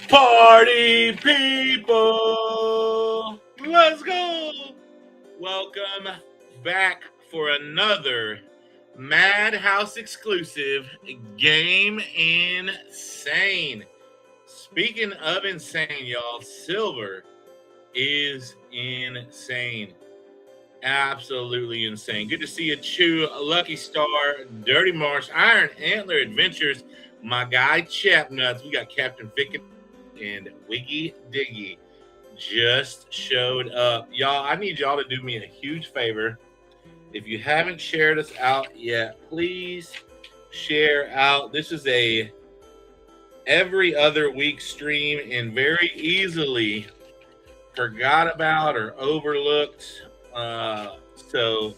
Party people, let's go. Welcome back for another Madhouse exclusive Game Insane. Speaking of insane, y'all, Silver is insane. Absolutely insane. Good to see you, Chew, Lucky Star, Dirty Marsh, Iron Antler Adventures, my guy Chapnuts. We got Captain Ficken and Wiggy Diggy just showed up. Y'all, I need y'all to do me a huge favor. If you haven't shared us out yet, please share out. This is a every other week stream and very easily forgot about or overlooked. So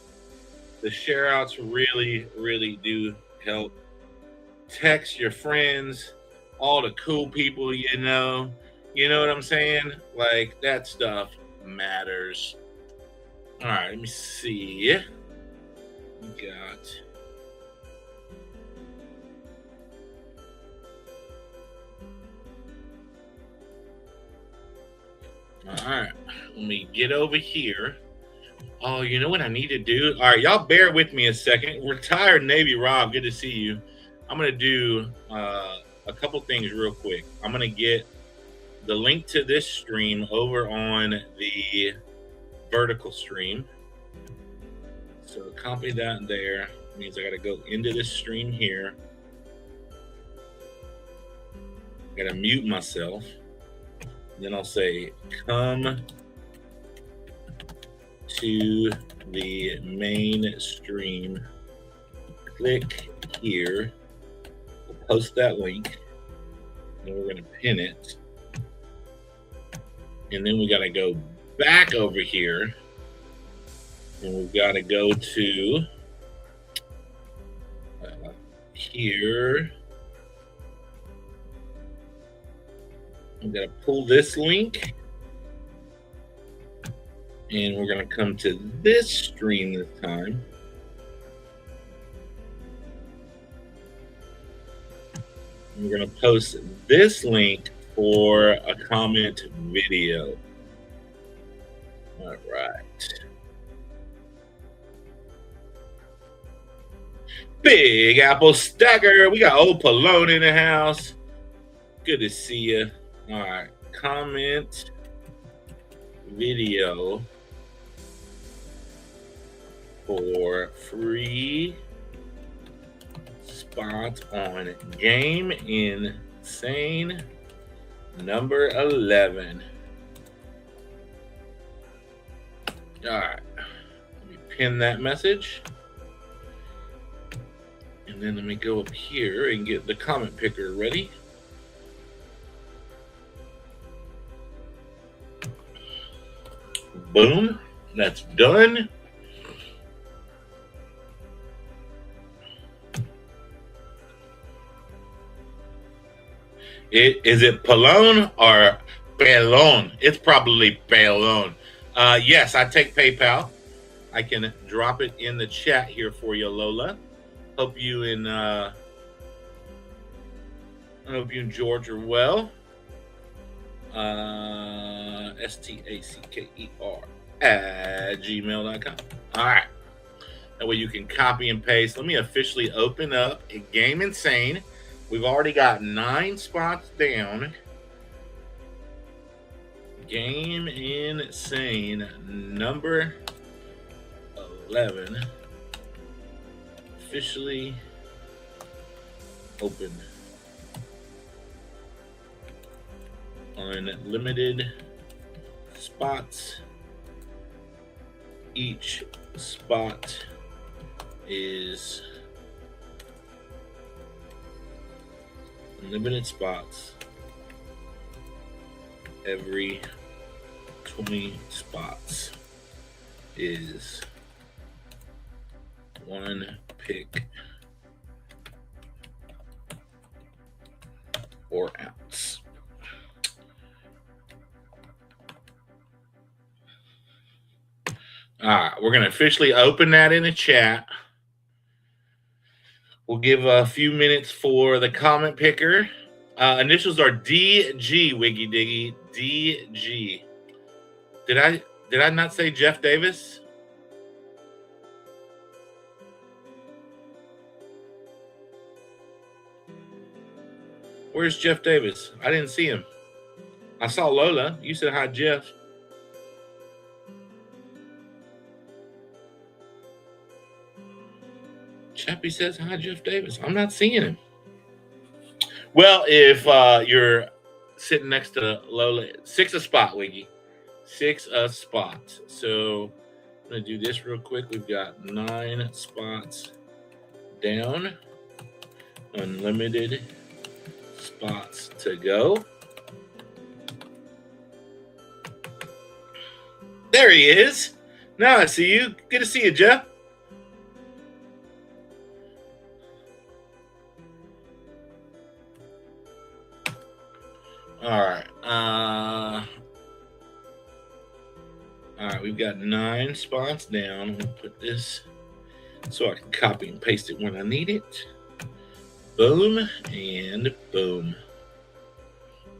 the share outs really do help. Text your friends, all the cool people you know what I'm saying? Like, that stuff matters. All right, let me see. We got all right, let me get over here. Oh, you know what I need to do? All right, y'all bear with me a second. Retired Navy Rob, good to see you. I'm going to do a couple things real quick. I'm going to get the link to this stream over on the vertical stream. So copy that there. It means I got to go into this stream here. I got to mute myself. Then I'll say, come to the main stream. Click here. We'll post that link. And we're going to pin it. And then we got to go back over here. And we've got to go to here. I'm going to pull this link. And we're going to come to this stream this time. And we're going to post this link for a comment video. All right. Big Apple Stacker. We got old Pallone in the house. Good to see you. All right. Comment video for free spot on Game Insane number 11. All right, let me pin that message. And then let me go up here and get the comment picker ready. Boom, that's done. Is it Pallone or Pelon? It's probably Pelon. Yes, I take PayPal. I can drop it in the chat here for you, Lola. Hope you and George are well. stacker@gmail.com. All right. That way you can copy and paste. Let me officially open up a Game Insane. We've already got 9 spots down. Game Insane number 11. Officially open. Unlimited spots. Each spot is unlimited spots. Every 20 spots is 1 pick or ounce. All right, we're going to officially open that in the chat. We'll give a few minutes for the comment picker. Initials are DG, Wiggy Diggy. DG. Did I not say Jeff Davis? Where's Jeff Davis? I didn't see him. I saw Lola. You said hi, Jeff. Chappie says hi, Jeff Davis. I'm not seeing him. Well, if you're sitting next to Lola, 6 a spot, Wiggy. 6 a spot. So I'm going to do this real quick. We've got 9 spots down. Unlimited spots to go. There he is. Now I see you. Good to see you, Jeff. All right. All right, we've got 9 spots down. We'll put this so I can copy and paste it when I need it. Boom and boom.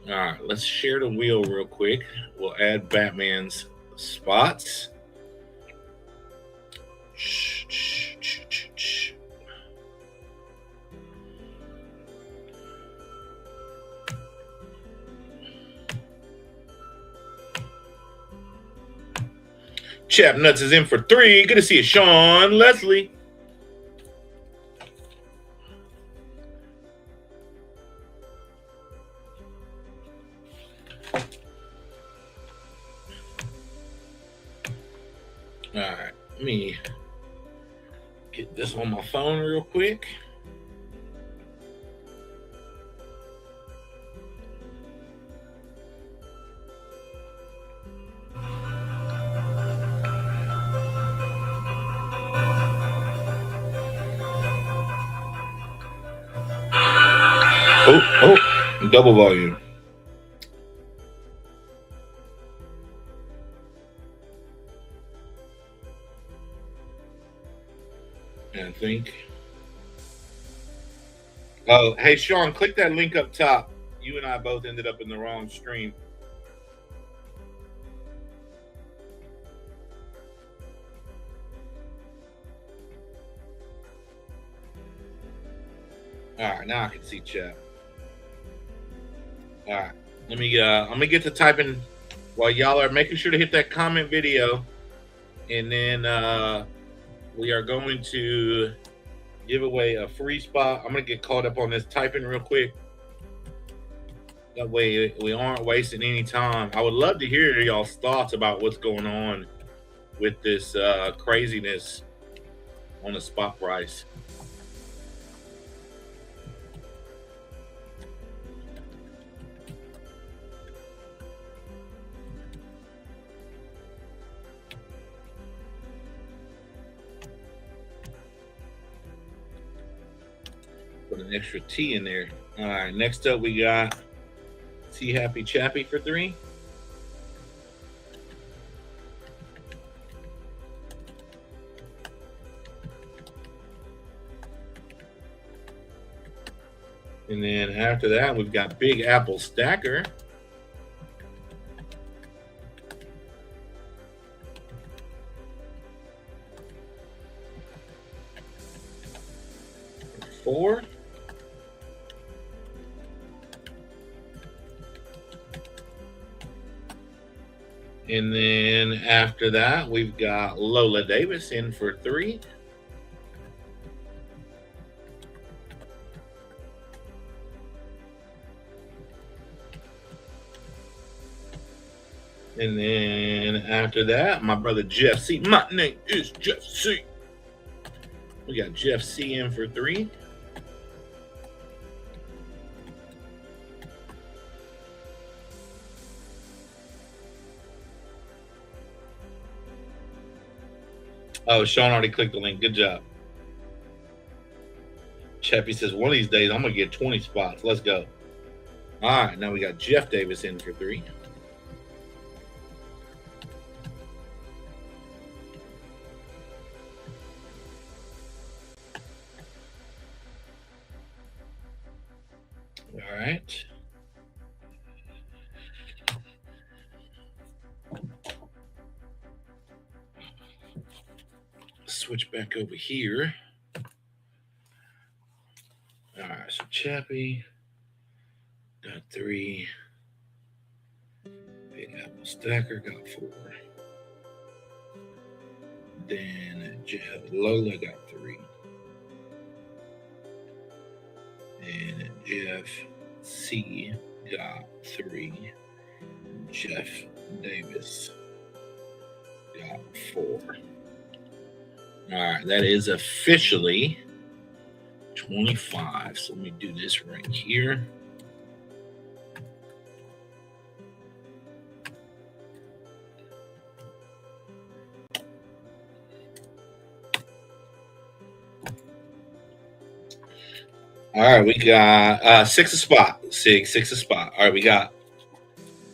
All right, let's share the wheel real quick. We'll add Batman's spots. Chap Nuts is in for 3. Good to see you, Sean Leslie. All right, let me get this on my phone real quick. Oh, double volume. I think. Oh, hey, Sean, click that link up top. You and I both ended up in the wrong stream. All right, now I can see chat. All right, let me. I'm gonna get to typing while y'all are making sure to hit that comment video, and then we are going to give away a free spot. I'm gonna get caught up on this typing real quick. That way we aren't wasting any time. I would love to hear y'all's thoughts about what's going on with this craziness on the spot price. Put an extra T in there. All right, next up we got T Happy Chappy for 3. And then after that, we've got Big Apple Stacker. For 4. And then after that, we've got Lola Davis in for 3. And then after that, my brother Jeff C. My name is Jeff C. We got Jeff C in for 3. Oh, Sean already clicked the link. Good job. Chappie says, one of these days, I'm going to get 20 spots. Let's go. All right, now we got Jeff Davis in for 3. All right. Switch back over here. All right, so Chappie got 3. Big Apple Stacker got 4. Then Lola got 3. And Jeff C got 3. Jeff Davis got 4. All right, that is officially 25. So let me do this right here. All right, we got 6 a spot. 6 a spot. All right, we got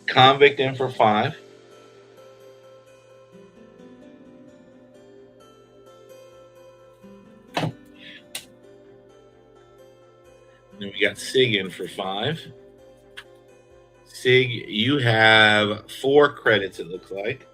Convict in for 5. Then we got Sig in for 5. Sig, you have 4 credits, it looks like.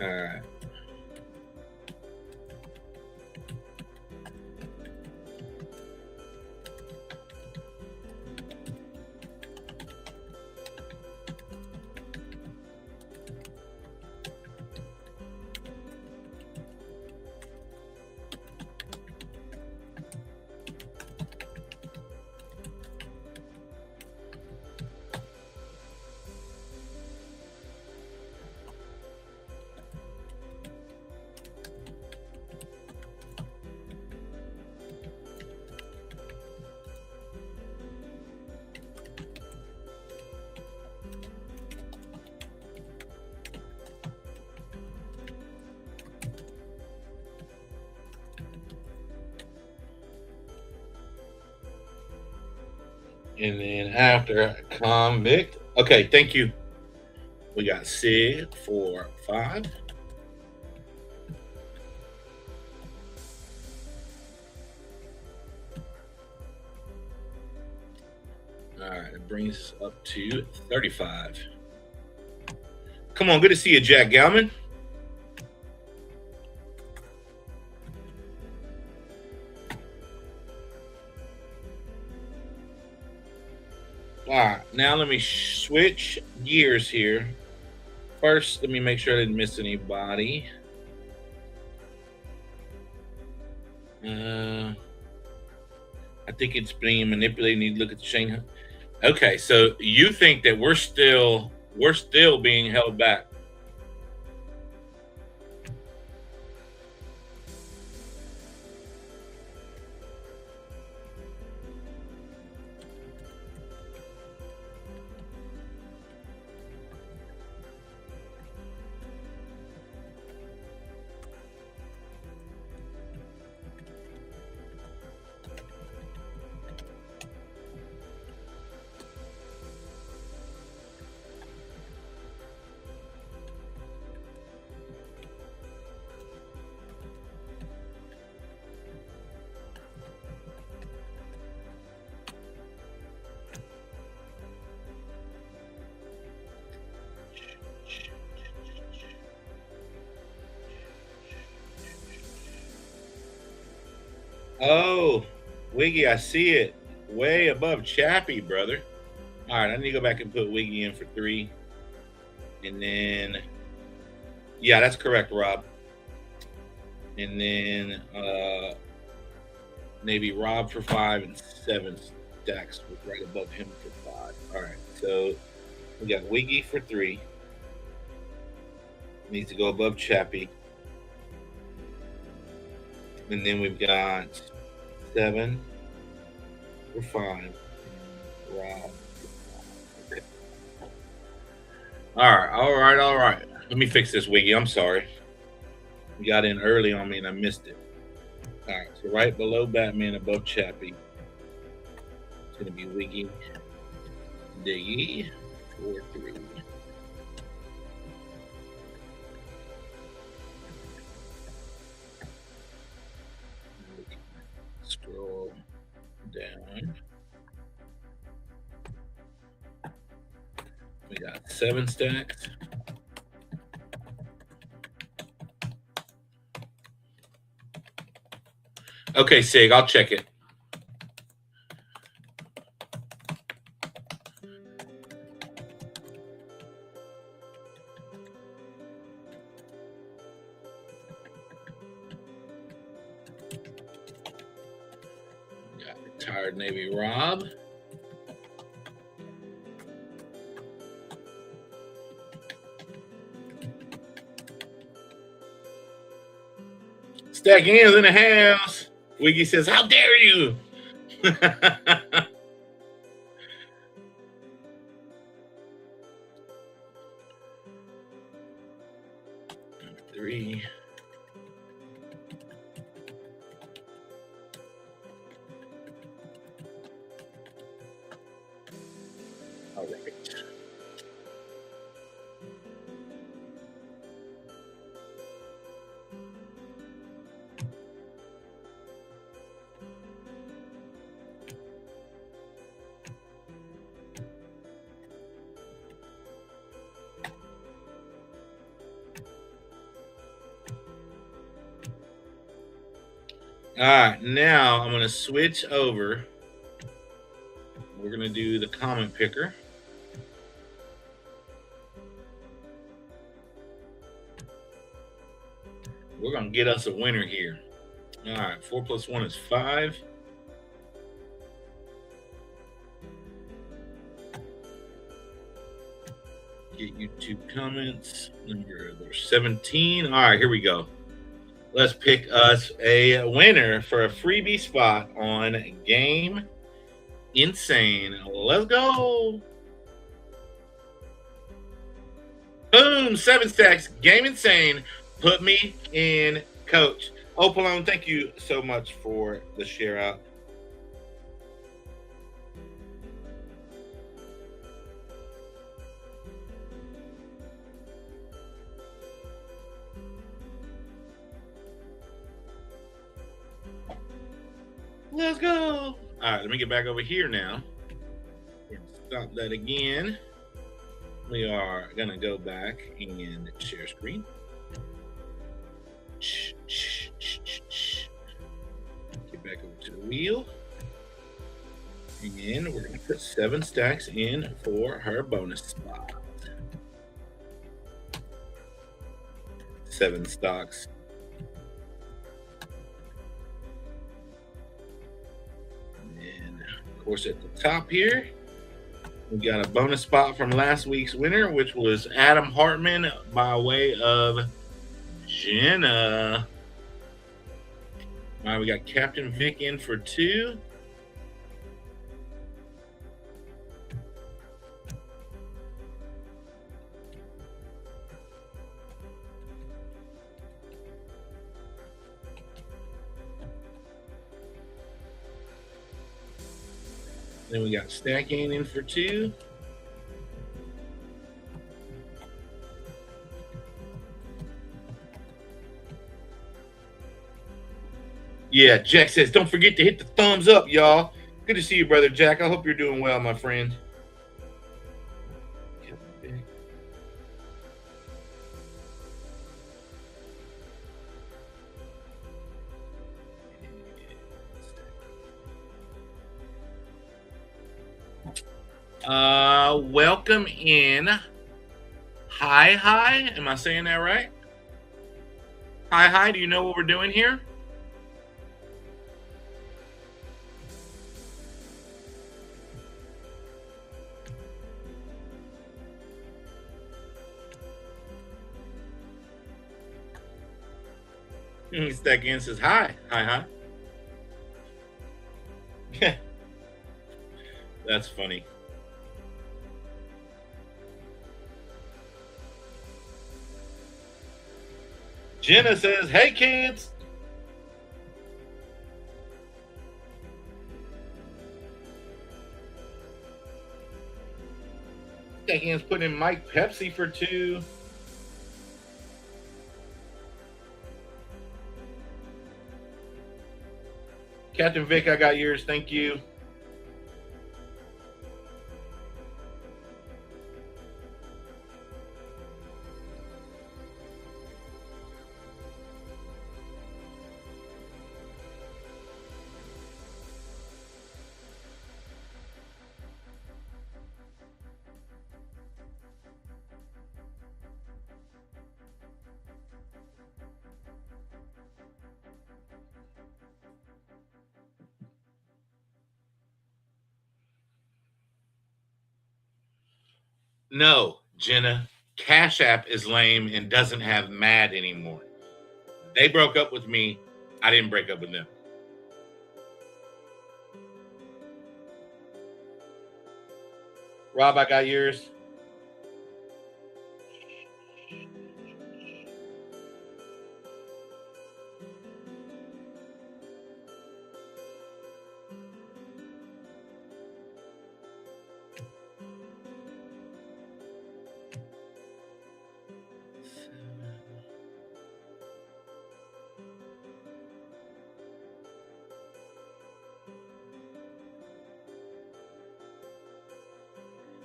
All right. And then after Convict. Okay, thank you. We got Sig for 5. All right, it brings us up to 35. Come on, good to see you, Jack Galman. All right, now let me switch gears here. First, let me make sure I didn't miss anybody. I think it's being manipulated. Need to look at the Shane. Okay, so you think that we're still being held back? Oh, Wiggy, I see it. Way above Chappie, brother. All right, I need to go back and put Wiggy in for 3. And then, yeah, that's correct, Rob. And then maybe Rob for 5 and 7 stacks was right above him for 5. All right, so we got Wiggy for 3. Needs to go above Chappie. And then we've got 7 for 5. Rob. Okay. All right. Let me fix this, Wiggy. I'm sorry. got in early on me and I missed it. All right, so right below Batman, above Chappie, it's going to be Wiggy, Diggy, 4-3. Scroll down. We got 7 stacks. Okay, Sig, I'll check it. Got retired Navy Rob. Stack hands in the house. Wiggy says, "How dare you?" 3. All right. All right, now I'm going to switch over. We're going to do the comment picker. We're going to get us a winner here. All right, 4 + 1 is 5. Get YouTube comments. Number 17. All right, here we go. Let's pick us a winner for a freebie spot on Game Insane. Let's go. Boom, 7 stacks. Game Insane. Put me in, coach. Opalone, thank you so much for the share out. Let's go. All right, let me get back over here now. Stop that again. We are going to go back and share screen. Get back over to the wheel. And we're going to put 7 stacks in for her bonus spot. 7 stocks. And of course, at the top here, we got a bonus spot from last week's winner, which was Adam Hartman by way of Jenna. All right, we got Captain Vic in for 2. Then we got Stacking in for 2. Yeah, Jack says, don't forget to hit the thumbs up, y'all. Good to see you, brother Jack. I hope you're doing well, my friend. Welcome in. Hi. Am I saying that right? Hi. Do you know what we're doing here? Stack in says hi. That's funny. Jenna says, "Hey kids." Deckhan's putting in Mike Pepsi for 2. Captain Vic, I got yours. Thank you. No, Jenna. Cash App is lame and doesn't have Mad anymore. They broke up with me. I didn't break up with them. Rob, I got yours.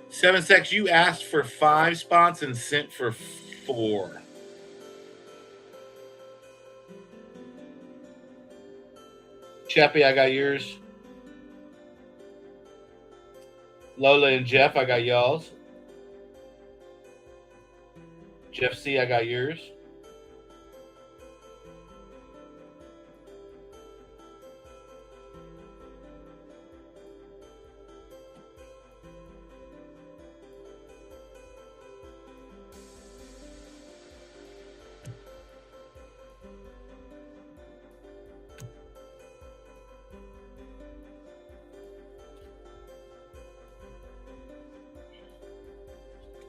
Seven Sex, you asked for 5 spots and sent for 4. Chappie, I got yours. Lola and Jeff, I got y'all's. Jeff C, I got yours.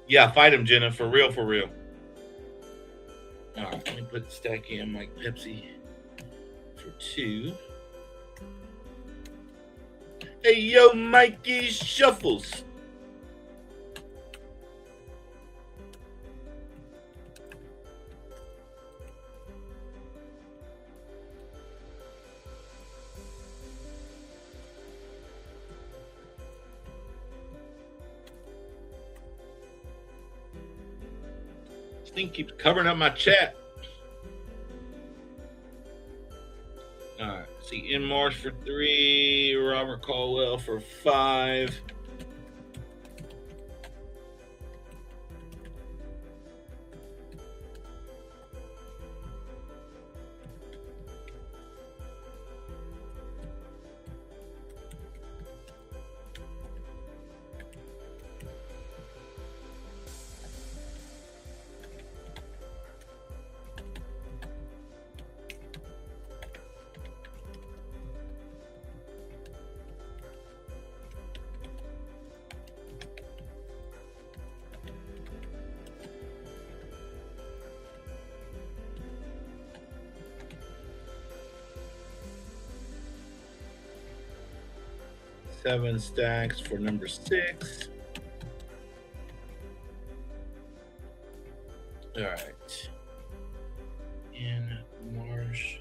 Yeah, fight him, Jenna. For real, for real. All right, let me put stack in Mike Pepsi for 2. Hey, yo, Mikey Shuffles. This thing keeps covering up my chat. All right, see, In Marsh for 3, Robert Caldwell for 5. Seven stacks for number 6. All right. In Marsh,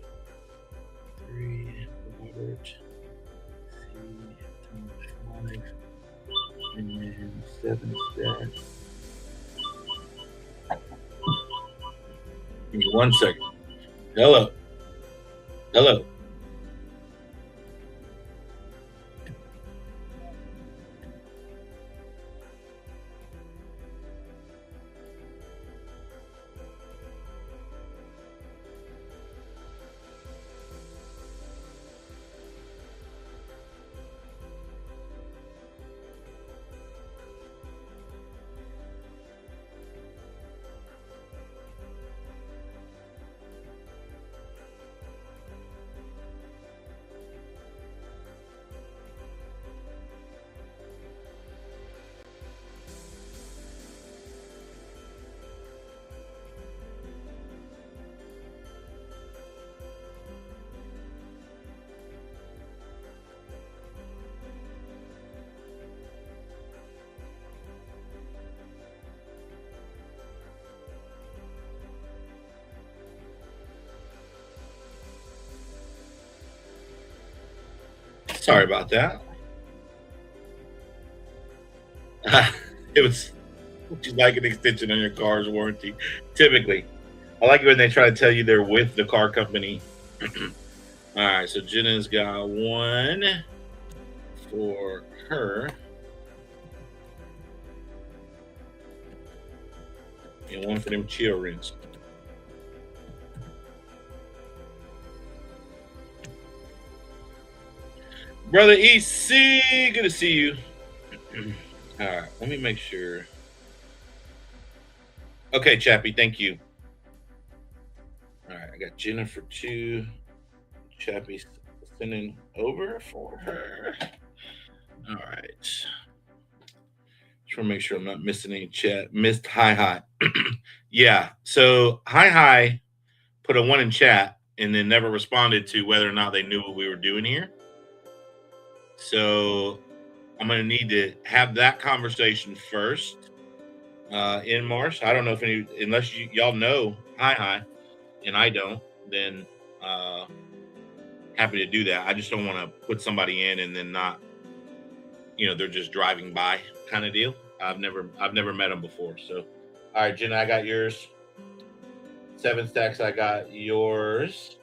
3, Robert, C, 5, and then 7 stacks. Give me 1 second. Hello. Hello. Sorry about that. It was just like an extension on your car's warranty. Typically, I like it when they try to tell you they're with the car company. All right, so Jenna's got one for her and one for them children. Brother EC, good to see you. All right, let me make sure. Okay, Chappie, thank you. All right, I got Jennifer 2. Chappie sending over for her. All right. Just want to make sure I'm not missing any chat. Missed hi. Yeah, so hi put a 1 in chat and then never responded to whether or not they knew what we were doing here. So I'm going to need to have that conversation first in March. I don't know if unless y'all know hi and I don't, then happy to do that. I just don't want to put somebody in and then not, they're just driving by kind of deal. I've never met them before. So, all right, Jenna, I got yours. 7 stacks, I got yours.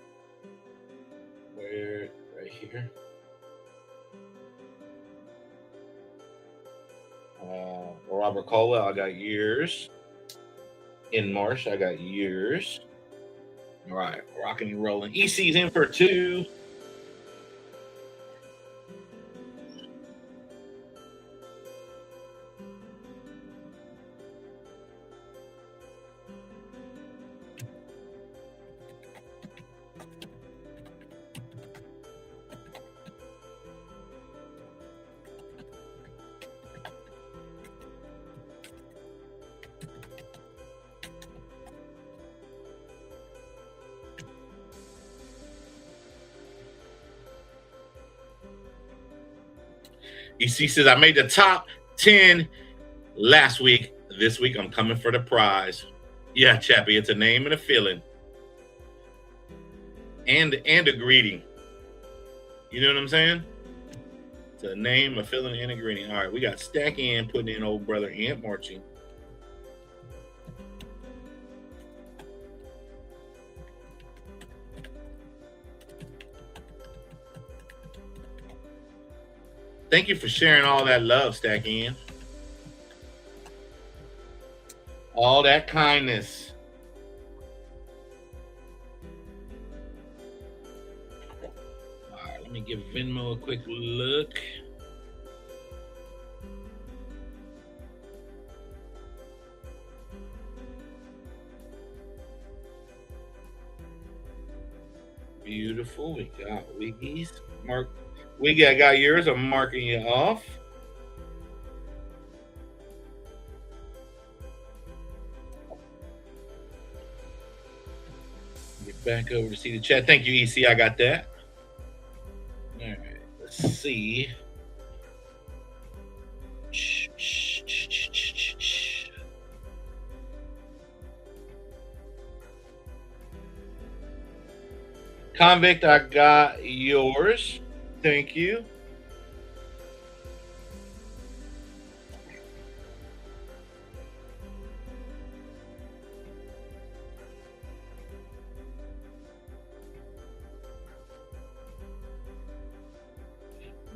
Where? Right here. Robert Cola, I got yours. In Marsh, I got yours. All right, rocking and rolling. EC's in for 2. EC says, I made the top 10 last week. This week, I'm coming for the prize. Yeah, Chappie, it's a name and a feeling. And a greeting. You know what I'm saying? It's a name, a feeling, and a greeting. All right, we got Stack in putting in old brother Ant marching. Thank you for sharing all that love, Stack in. All that kindness. All right, let me give Venmo a quick look. Beautiful. We got Wiggies. Mark. Wiggy, I got yours. I'm marking you off. Get back over to see the chat. Thank you, EC. I got that. All right. Let's see. Convict, I got yours. Thank you.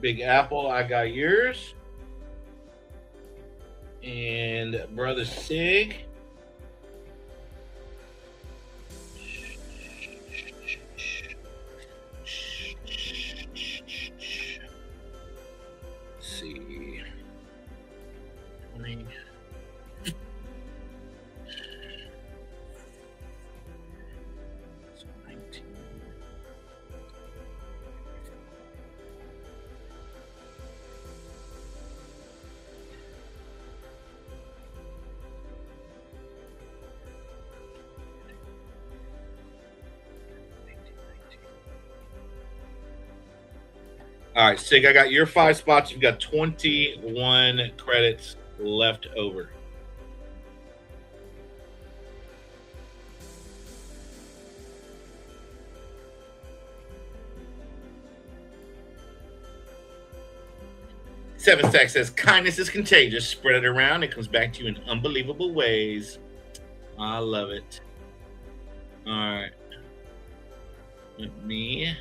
Big Apple, I got yours. And Brother Sig. All right, Sig, I got your 5 spots. You've got 21 credits left over. Seven Stack says, kindness is contagious. Spread it around. It comes back to you in unbelievable ways. I love it. All right. With me.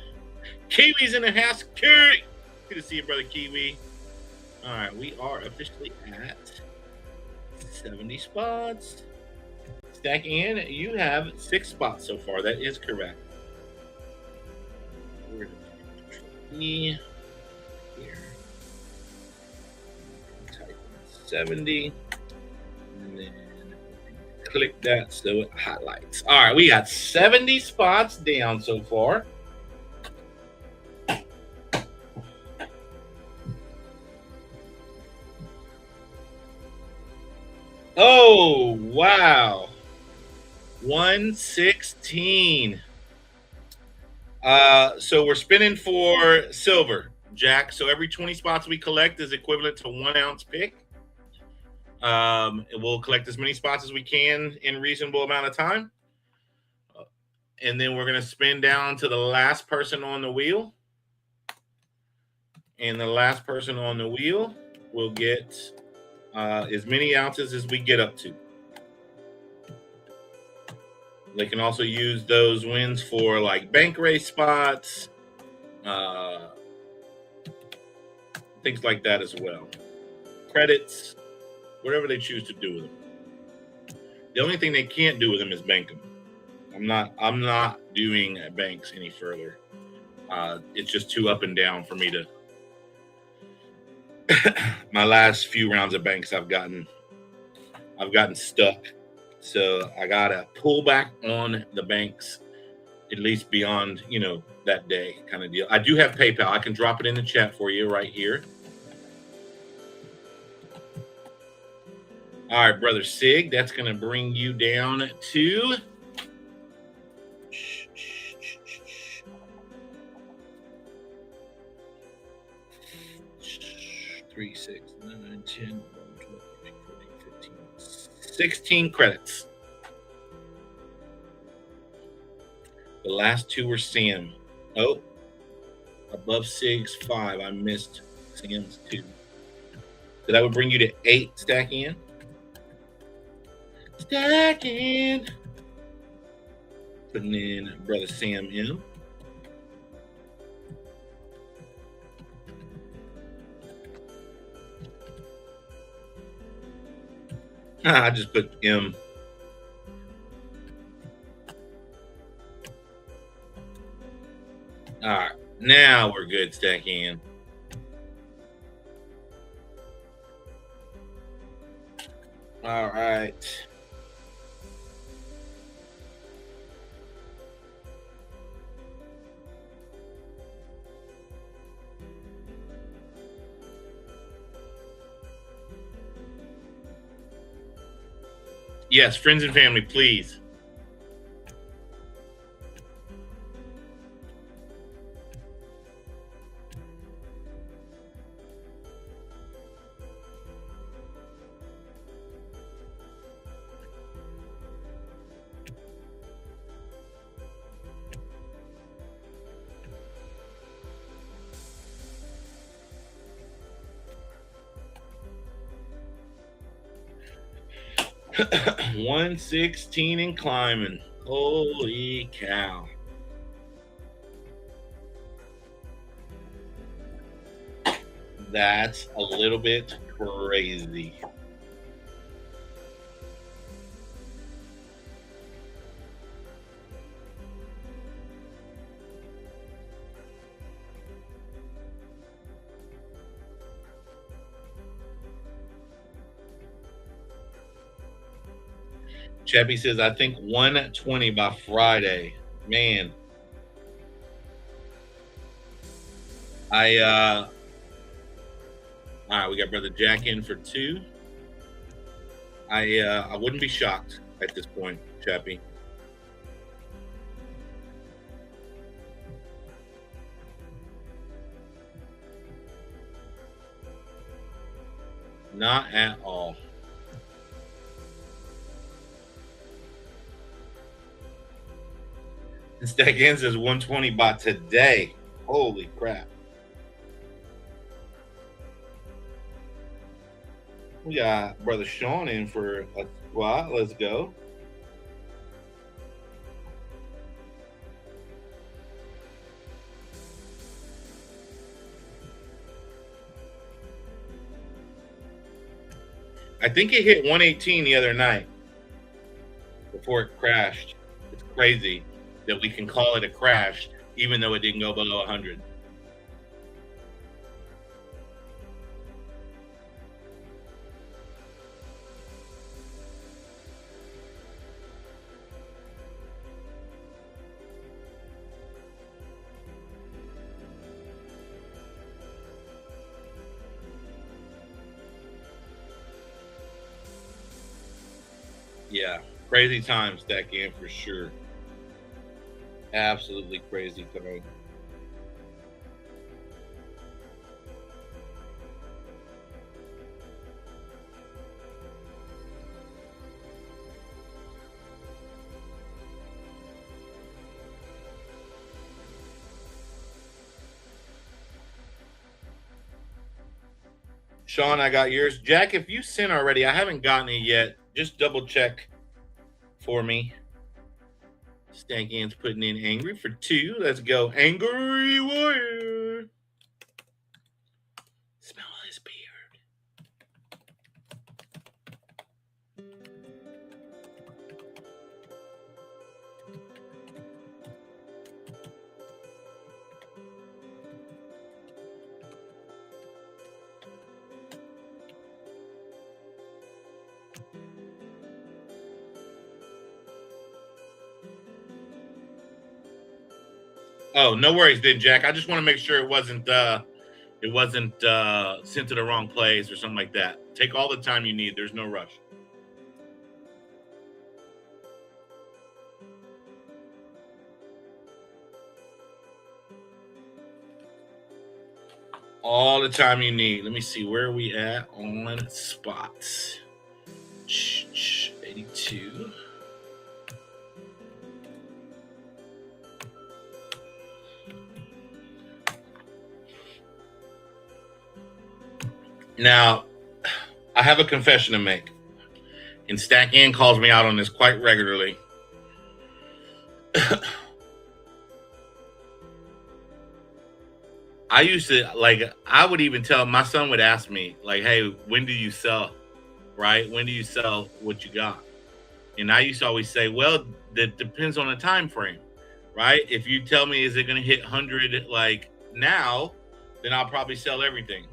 Kiwi's in the house. Kiwi. Good to see you, brother Kiwi. All right. We are officially at 70 spots. Stack in. You have 6 spots so far. That is correct. Me. Here. Type 70. And then click that so it highlights. All right, we got 70 spots down so far. Oh, wow. 116. So we're spinning for silver, Jack. So every 20 spots we collect is equivalent to 1 ounce pick. We'll collect as many spots as we can in reasonable amount of time. And then we're going to spin down to the last person on the wheel. And the last person on the wheel will get as many ounces as we get up to. They can also use those wins for like bank race spots, things like that as well. Credits, whatever they choose to do with them. The only thing they can't do with them is bank them. I'm not doing banks any further. It's just too up and down for me to. My last few rounds of banks, I've gotten stuck. So I gotta pull back on the banks, at least beyond, that day kind of deal. I do have PayPal. I can drop it in the chat for you right here. All right, brother Sig, that's gonna bring you down to 3, 6, 9, 10, 11, 12, 13, 14, 15, 16 credits. The last 2 were Sam. Oh, above Sig's 5. I missed Sam's 2. So that would bring you to 8 stack in. Stack in. Putting in brother Sam in. I just put M. All right, now we're good stacking in. All right. Yes, friends and family, please. $116 and climbing. Holy cow. That's a little bit crazy. Chappie says, I think 120 by Friday. Man. All right, we got brother Jack in for 2. I wouldn't be shocked at this point, Chappie. Not at all. And stack in says 120 by today. Holy crap. We got brother Sean in for a squat. Let's go. I think it hit 118 the other night before it crashed. It's crazy that we can call it a crash even though it didn't go below 100. Yeah, crazy times that game for sure. Absolutely crazy time. Sean, I got yours. Jack, if you sent already, I haven't gotten it yet. Just double check for me. Stankin's putting in angry for 2. Let's go. Angry warrior. Smell his beard. Oh, no worries then, Jack. I just want to make sure it wasn't sent to the wrong place or something like that. Take all the time you need. There's no rush. All the time you need. Let me see, where are we at on spots? 82. Now, I have a confession to make. And Stack In calls me out on this quite regularly. I used to, like, I would even tell, my son would ask me, like, hey, when do you sell? Right? When do you sell what you got? And I used to always say, well, that depends on the time frame, right? If you tell me, is it going to hit 100 like now, then I'll probably sell everything.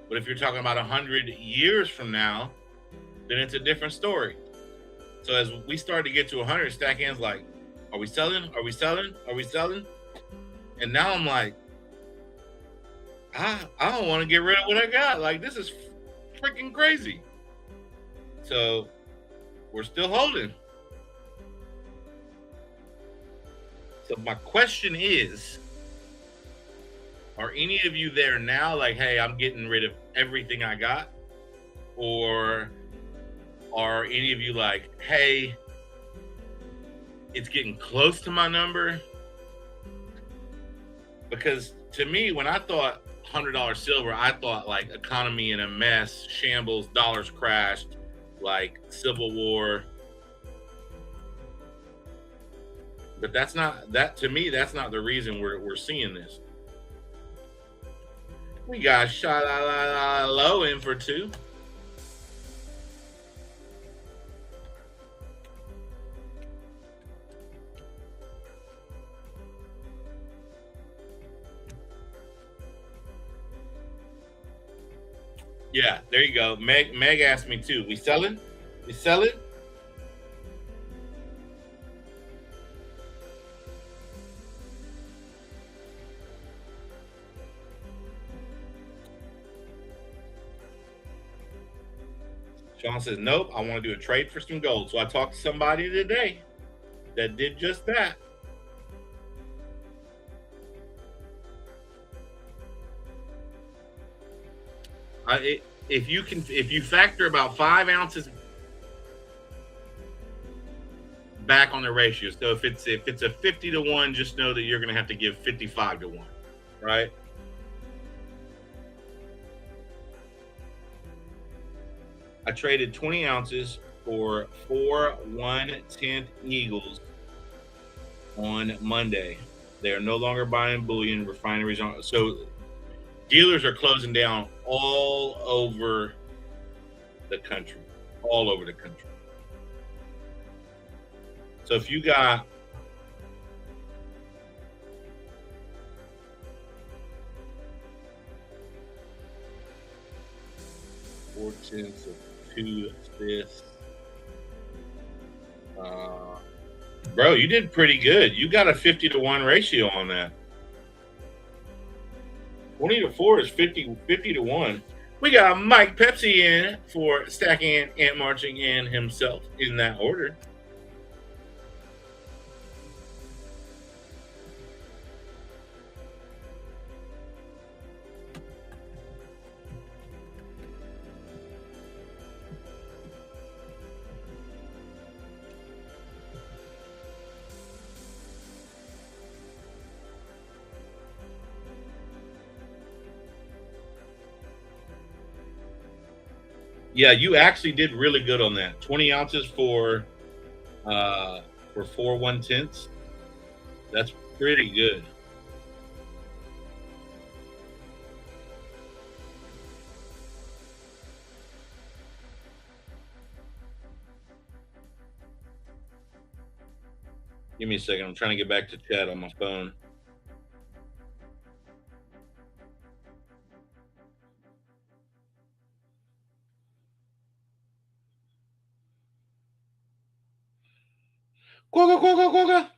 But if you're talking about 100 years from now, then it's a different story. So as we started to get to 100, Stack In's like, are we selling? Are we selling? Are we selling? And now I'm like, I don't want to get rid of what I got. Like, this is freaking crazy. So we're still holding. So my question is, are any of you there now like, hey, I'm getting rid of everything I got? Or are any of you like, hey, it's getting close to my number? Because to me, when I thought $100 silver, I thought like economy in a mess, shambles, dollars crashed, like civil war. But that's not, that to me, that's not the reason we're seeing this. We got shot low in for 2. Yeah, there you go. Meg asked me too. We selling? We selling? Sean says, nope, I want to do a trade for some gold. So I talked to somebody today that did just that. If you factor about 5 ounces back on the ratio. So if it's a 50 to 1, just know that you're going to have to give 55 to 1, right? I traded 20 ounces for 4 1/10 Eagles on Monday. They are no longer buying bullion. Refineries on, so dealers are closing down all over the country. All over the country. So if you got four-tenths of 2/5, bro, you did pretty good. You got a 50-to-1 ratio on that. 20-to-4 is 50-to-1. We got Mike Pepsi in for stacking and marching in himself in that order. Yeah, you actually did really good on that. 20 ounces for 4 1/10. That's pretty good. Give me a second. I'm trying to get back to chat on my phone. Quagga.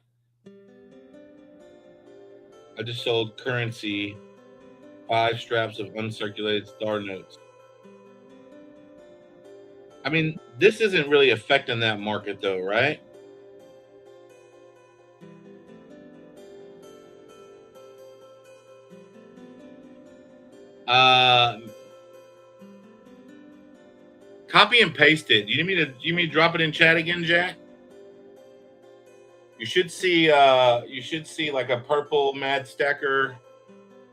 I just sold currency, 5 straps of uncirculated star notes. I mean, this isn't really affecting that market though, right? Copy and paste it. You need me to drop it in chat again, Jack? You should see like a purple Mad Stacker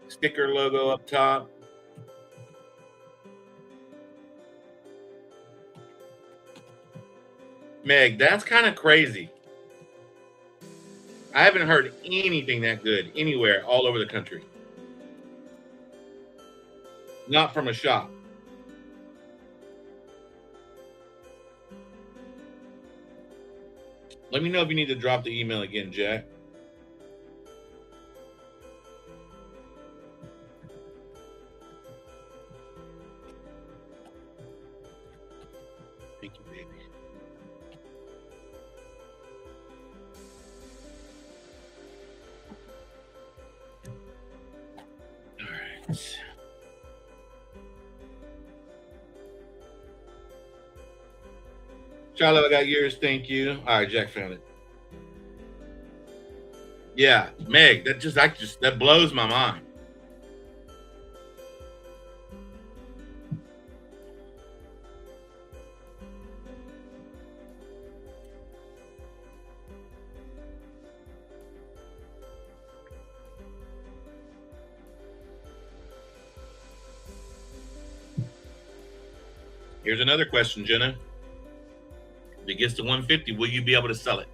sticker logo up top. Meg, that's kind of crazy. I haven't heard anything that good anywhere all over the country. Not from a shop. Let me know if you need to drop the email again, Jack. Thank you, baby. All right. Charlotte, I got yours. Thank you. All right, Jack found it. Yeah, Meg, that blows my mind. Here's another question, Jenna. If it gets to 150, will you be able to sell it?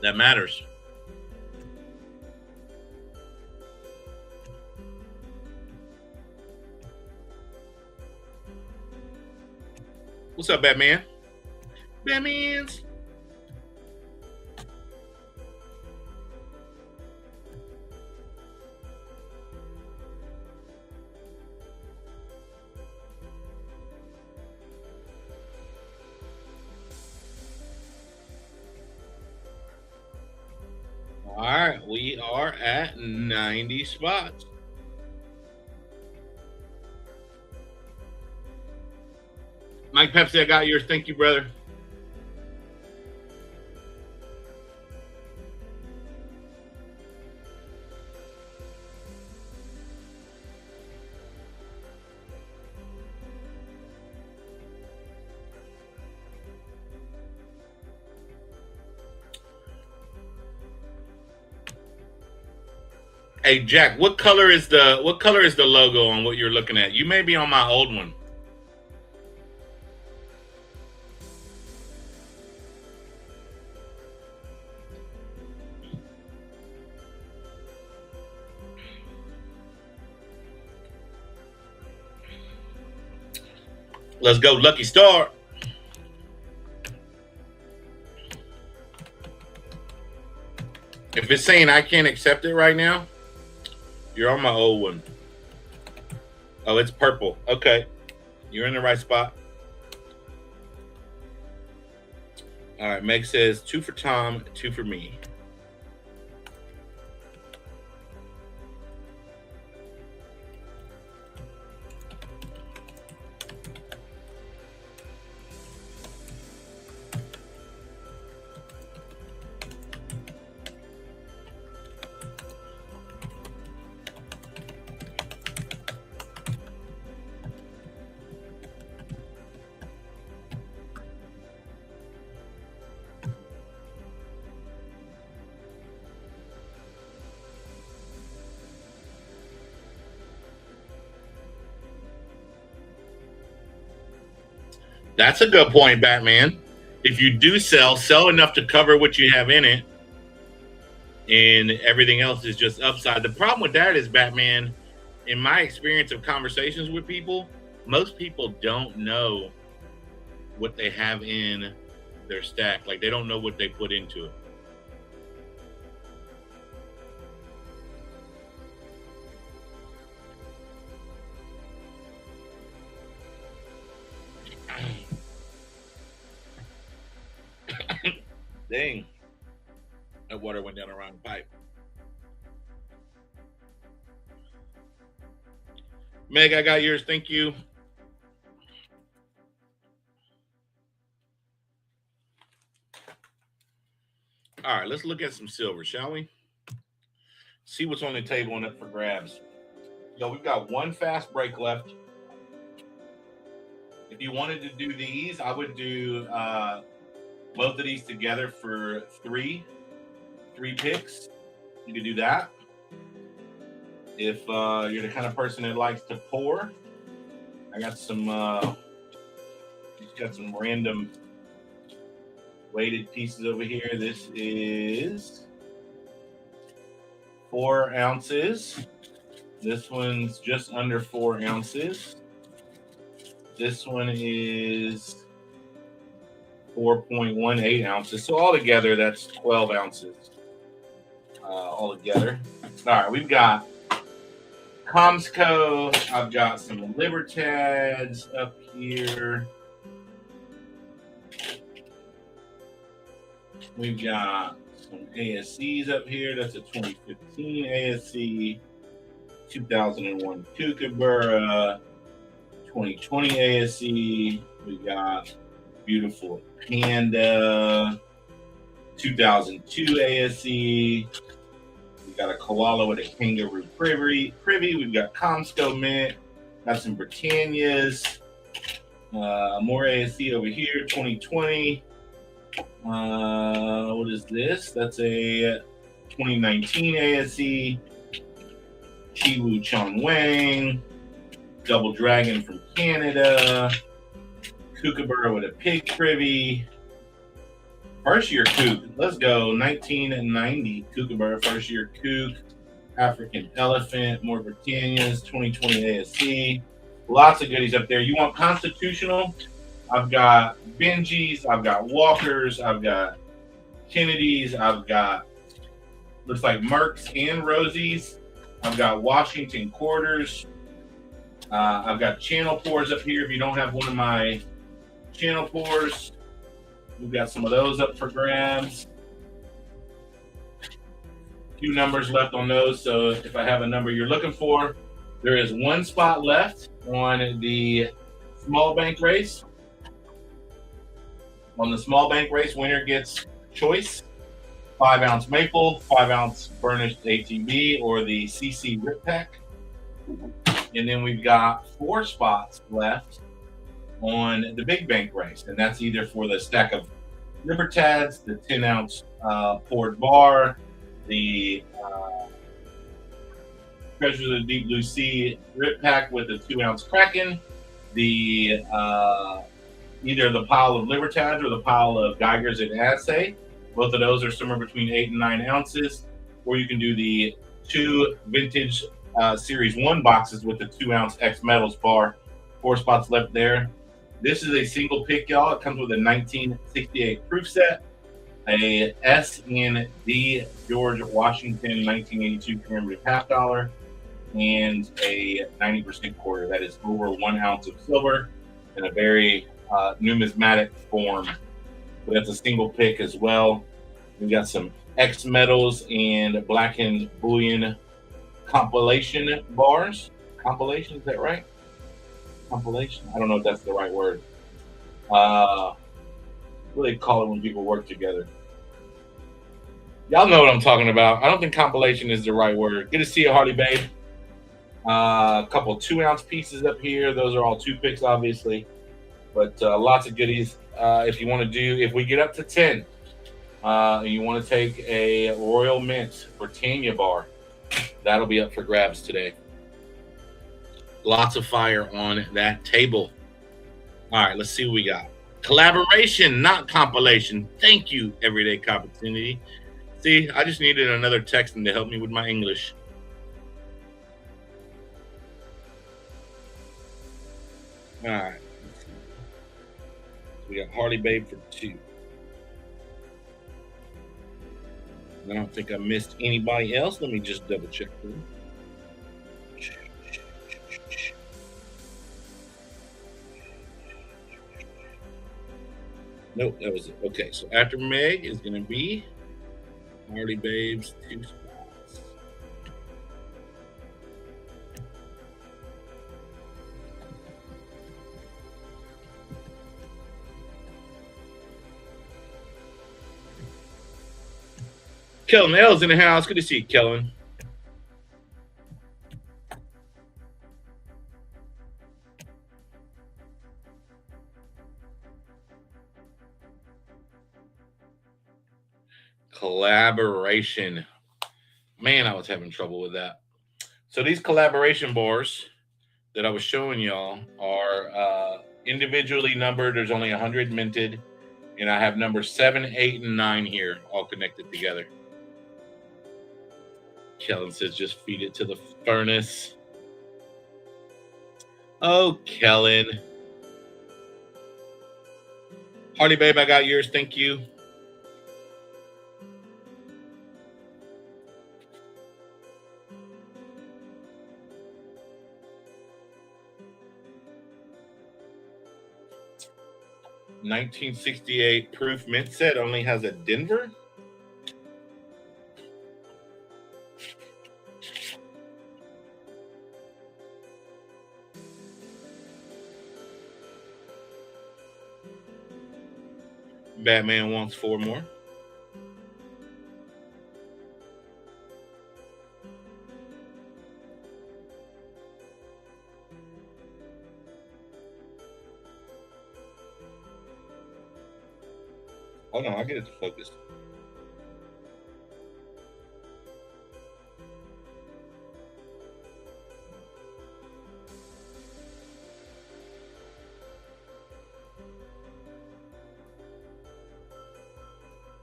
That matters. What's up, Batman? Batmans. All right, we are at 90 spots. Mike Pepsi, I got yours. Thank you, brother. Hey Jack, what color is the logo on what you're looking at? You may be on my old one. Let's go, lucky star. If it's saying I can't accept it right now, you're on my old one. Oh, it's purple. Okay. You're in the right spot. All right, Meg says 2 for Tom, 2 for me. That's a good point, Batman. If you do sell enough to cover what you have in it, and everything else is just upside. The problem with that is, Batman, in my experience of conversations with people, most people don't know what they have in their stack. Like, they don't know what they put into it. Dang. That water went down around the pipe. Meg, I got yours. Thank you. All right, let's look at some silver, shall we? See what's on the table and up for grabs. So we've got one fast break left. If you wanted to do these, I would do both of these together for three picks. You could do that. If you're the kind of person that likes to pour, I got some just got some random weighted pieces over here. This is 4 ounces. This one's just under 4 ounces. This one is 4.18 ounces. So altogether, that's 12 ounces altogether. All right, we've got Comsco. I've got some Libertads up here. We've got some ASCs up here. That's a 2015 ASC, 2001 Kookaburra, 2020 ASC. We got beautiful Panda, 2002 ASC. We got a koala with a kangaroo privy. We've got Comsco Mint. Got some Britannias. More ASC over here, 2020. What is this? That's a 2019 ASC. Chiwu Chong Wang. Double Dragon from Canada. Kookaburra with a pig privy. First year kook. Let's go. 1990 Kookaburra. First year kook. African elephant. More Britannias. 2020 ASC. Lots of goodies up there. You want constitutional? I've got Benjis. I've got Walkers. I've got Kennedys. I've got, looks like Mercs and Rosies. I've got Washington Quarters. I've got channel pours up here. If you don't have one of my channel pours, we've got some of those up for grabs. Few numbers left on those, so if I have a number you're looking for, there is one spot left on the small bank race. On the small bank race, winner gets choice: 5 ounce maple, 5 ounce burnished ATB, or the CC Rip Pack. And then we've got 4 spots left on the big bank race, and that's either for the stack of Libertads, the 10 ounce poured bar, the Treasures of the Deep Blue Sea Rip Pack with the 2 ounce Kraken, the either the pile of Libertads or the pile of Geigers and Assay. Both of those are somewhere between 8 and 9 ounces. Or you can do the 2 vintage Series 1 boxes with the 2 ounce X Metals bar. 4 spots left there. This is a single pick, y'all. It comes with a 1968 proof set, a S and D George Washington 1982 commemorative half dollar, and a 90% quarter. That is over 1 ounce of silver in a very numismatic form. But that's a single pick as well. We got some X medals and blackened bullion compilation bars. Compilation, is that right? Compilation? I don't know if that's the right word. What do they call it when people work together? Y'all know what I'm talking about. I don't think compilation is the right word. Good to see you, Harley Babe. A couple 2-ounce pieces up here. Those are all 2 picks, obviously. But lots of goodies. If you want to do, if we get up to 10, and you want to take a Royal Mint Britannia bar, that'll be up for grabs today. Lots of fire on that table. All right, let's see what we got. Collaboration, not compilation. Thank you, Everyday Opportunity. See, I just needed another Texan to help me with my English. All right. We got Harley Babe for 2. I don't think I missed anybody else. Let me just double check for them. Nope, that was it. Okay, so after Meg is going to be Harley Babe's 2 spots. Kellen L's in the house. Good to see you, Kellen. Collaboration. Man, I was having trouble with that. So these collaboration bars that I was showing y'all are individually numbered. There's only 100 minted, and I have numbers 7, 8, and 9 here, all connected together. Kellen says, just feed it to the furnace. Oh, Kellen. Harley Babe, I got yours. Thank you. $1968 proof mint set only has a Denver. Batman wants 4 more. Hold on, I'll get it to focus.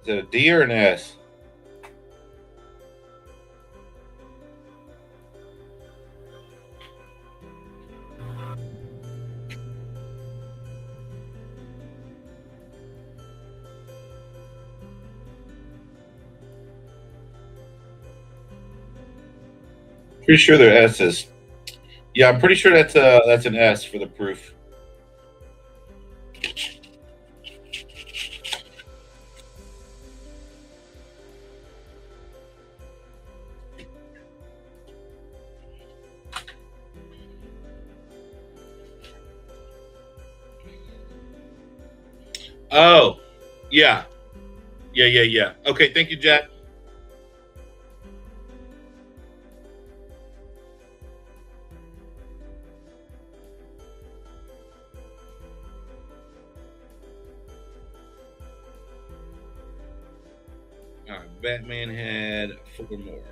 Is it a D or an S? Pretty sure they're S's. Yeah, I'm pretty sure that's an S for the proof. Oh, yeah. Yeah. Okay, thank you, Jack. All right, Batman had 4 more.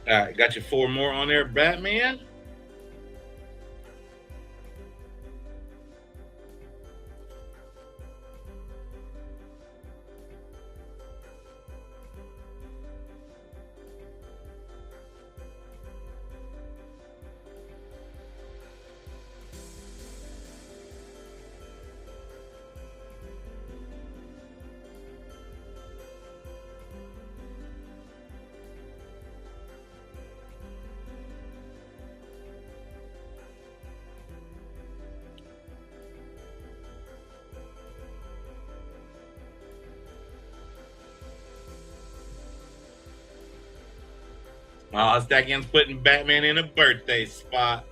All right, got you 4 more on there, Batman. Stackian's putting Batman in a birthday spot.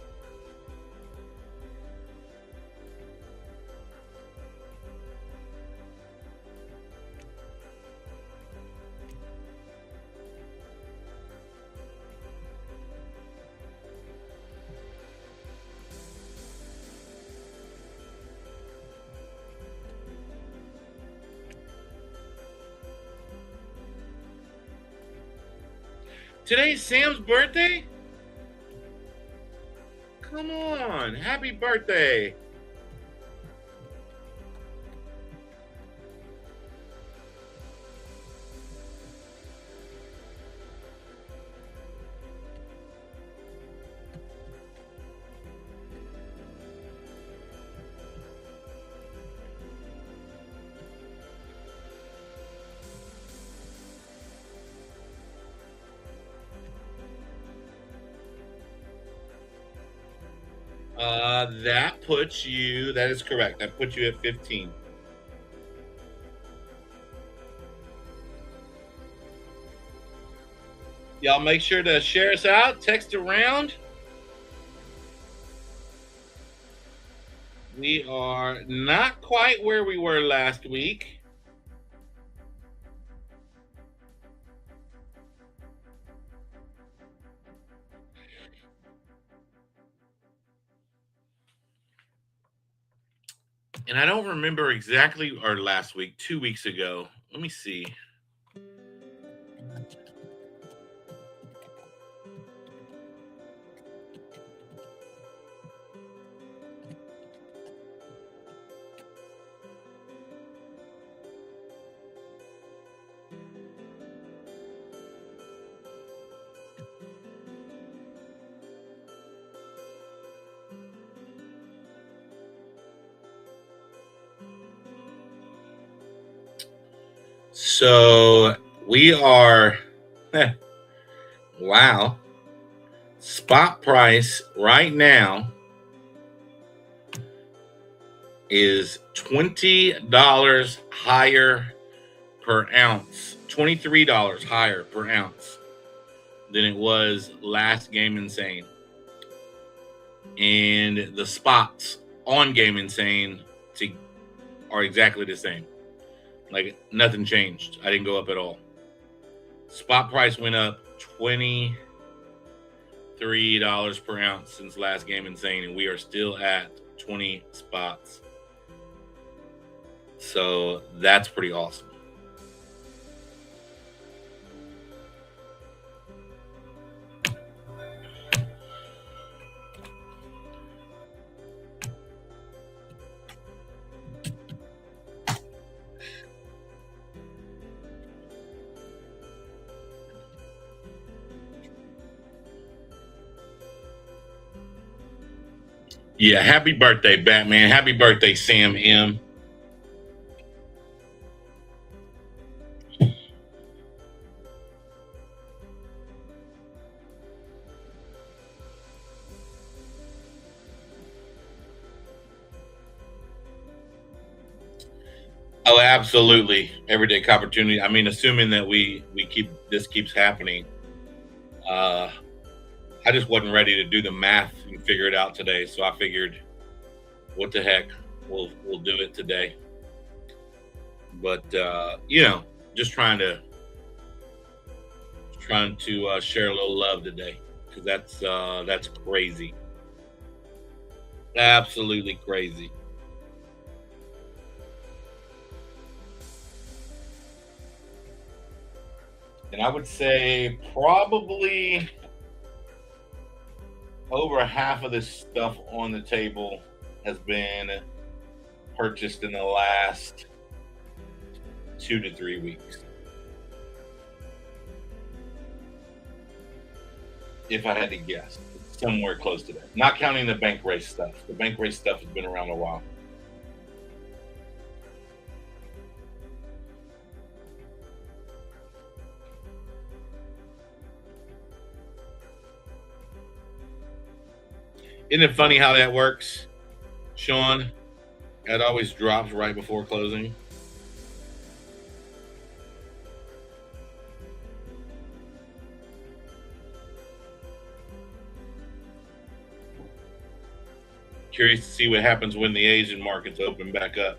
Today's Sam's birthday? Come on, happy birthday. That puts you, that is correct. That puts you at 15. Y'all make sure to share us out, text around. We are not quite where we were last week. And I don't remember exactly, or last week, 2 weeks ago. Let me see. So we are, wow. Spot price right now is $20 higher per ounce, $23 higher per ounce than it was last Game Insane. And the spots on Game Insane are exactly the same. Like nothing changed. I didn't go up at all. Spot price went up $23 per ounce since last Game Insane, and we are still at 20 spots. So that's pretty awesome. Yeah, happy birthday, Batman. Happy birthday, Sam M. Oh, absolutely. Everyday opportunity. I mean, assuming that we keeps happening. I just wasn't ready to do the math and figure it out today, so I figured, what the heck, we'll do it today. But just trying to share a little love today, because that's crazy, absolutely crazy. And I would say probably over half of this stuff on the table has been purchased in the last 2 to 3 weeks. If I had to guess, somewhere close to that. Not counting the bank race stuff. The bank race stuff has been around a while. Isn't it funny how that works, Sean? It always drops right before closing. Curious to see what happens when the Asian markets open back up.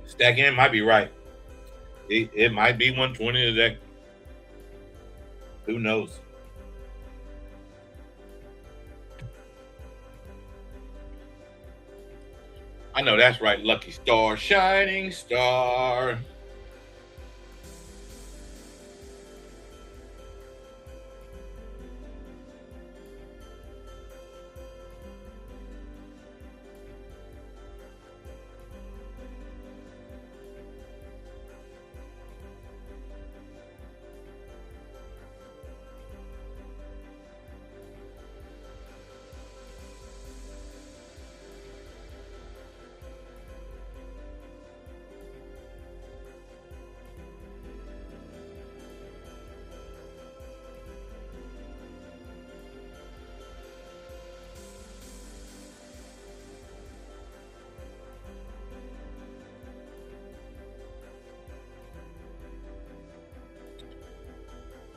Stacking it might be right. It might be 120 today. Who knows? I know that's right. Lucky star, shining star.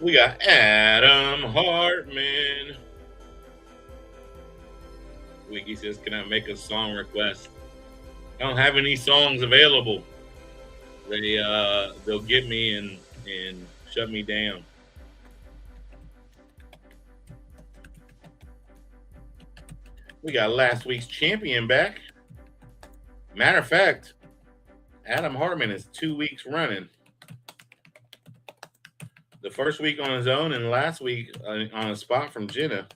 We got Adam Hartman. Wiggy says, "Can I make a song request?" I don't have any songs available. They'll get me and shut me down. We got last week's champion back. Matter of fact, Adam Hartman is 2 weeks running. The first week on his own, and last week on a spot from Jenna.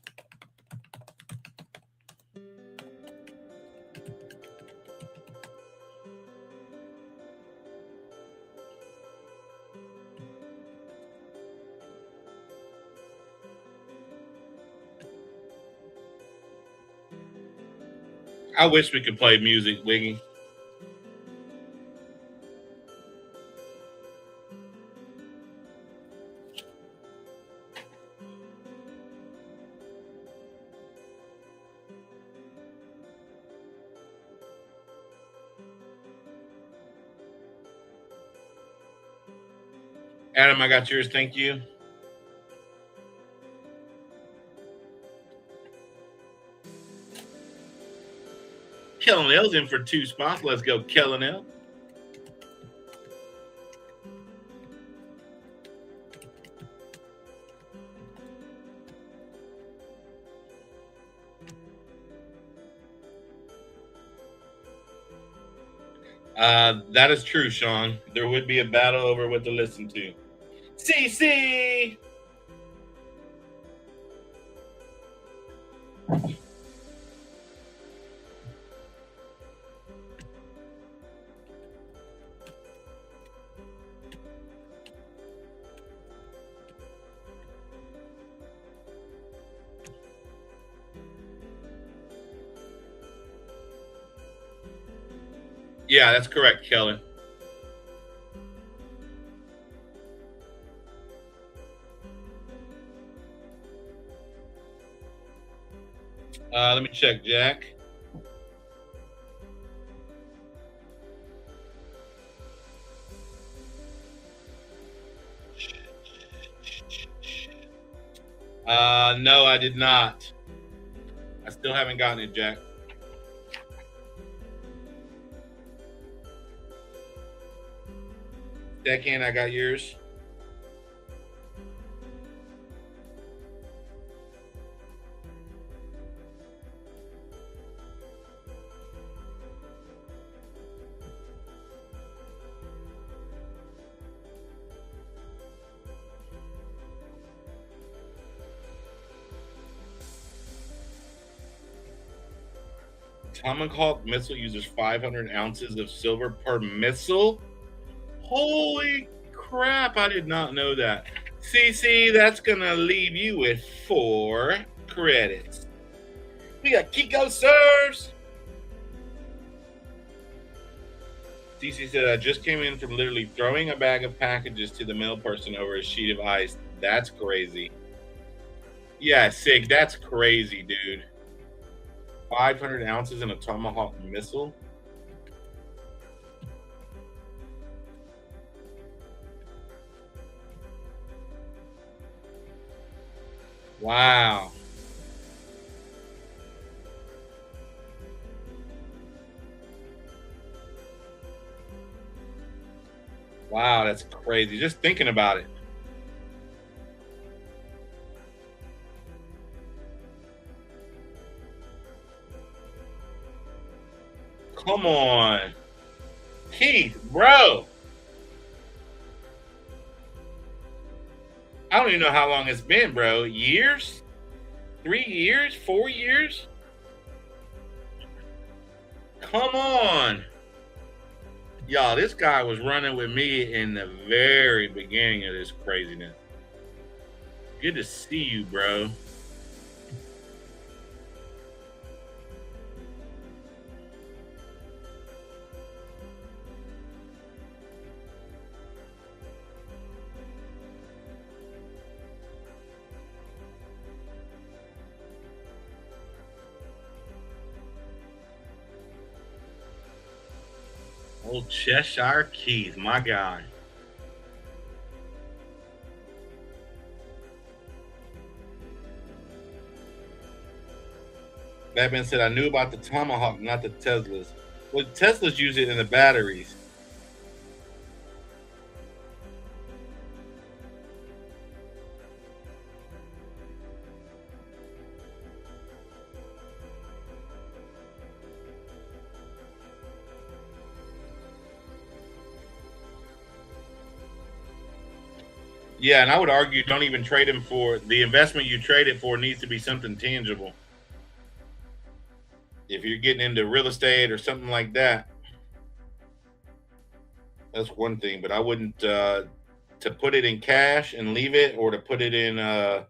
I wish we could play music, Wiggy. Adam, I got yours. Thank you. Kellen L's in for 2 spots. Let's go, Kellen L. That is true, Sean. There would be a battle over what to listen to. CC! Yeah, that's correct, Kellen. Let me check, Jack. No, I did not. I still haven't gotten it, Jack. Deckhand, I got yours. Tomahawk missile uses 500 ounces of silver per missile. Holy crap, I did not know that. CC, that's going to leave you with 4 credits. We got Kiko serves. CC said, I just came in from literally throwing a bag of packages to the mail person over a sheet of ice. That's crazy. Yeah, Sig, that's crazy, dude. 500 ounces in a Tomahawk missile? Wow. Wow, that's crazy. Just thinking about it. Come on. Keith, bro. I don't even know how long it's been, bro. Years? 3 years? 4 years? Come on. Y'all, this guy was running with me in the very beginning of this craziness. Good to see you, bro. Old Cheshire Keith, my guy. Batman said, I knew about the Tomahawk, not the Teslas. Well, Teslas use it in the batteries. Yeah, and I would argue don't even trade him for the investment you trade it for needs to be something tangible. If you're getting into real estate or something like that, that's one thing. But I wouldn't to put it in cash and leave it, or to put it in to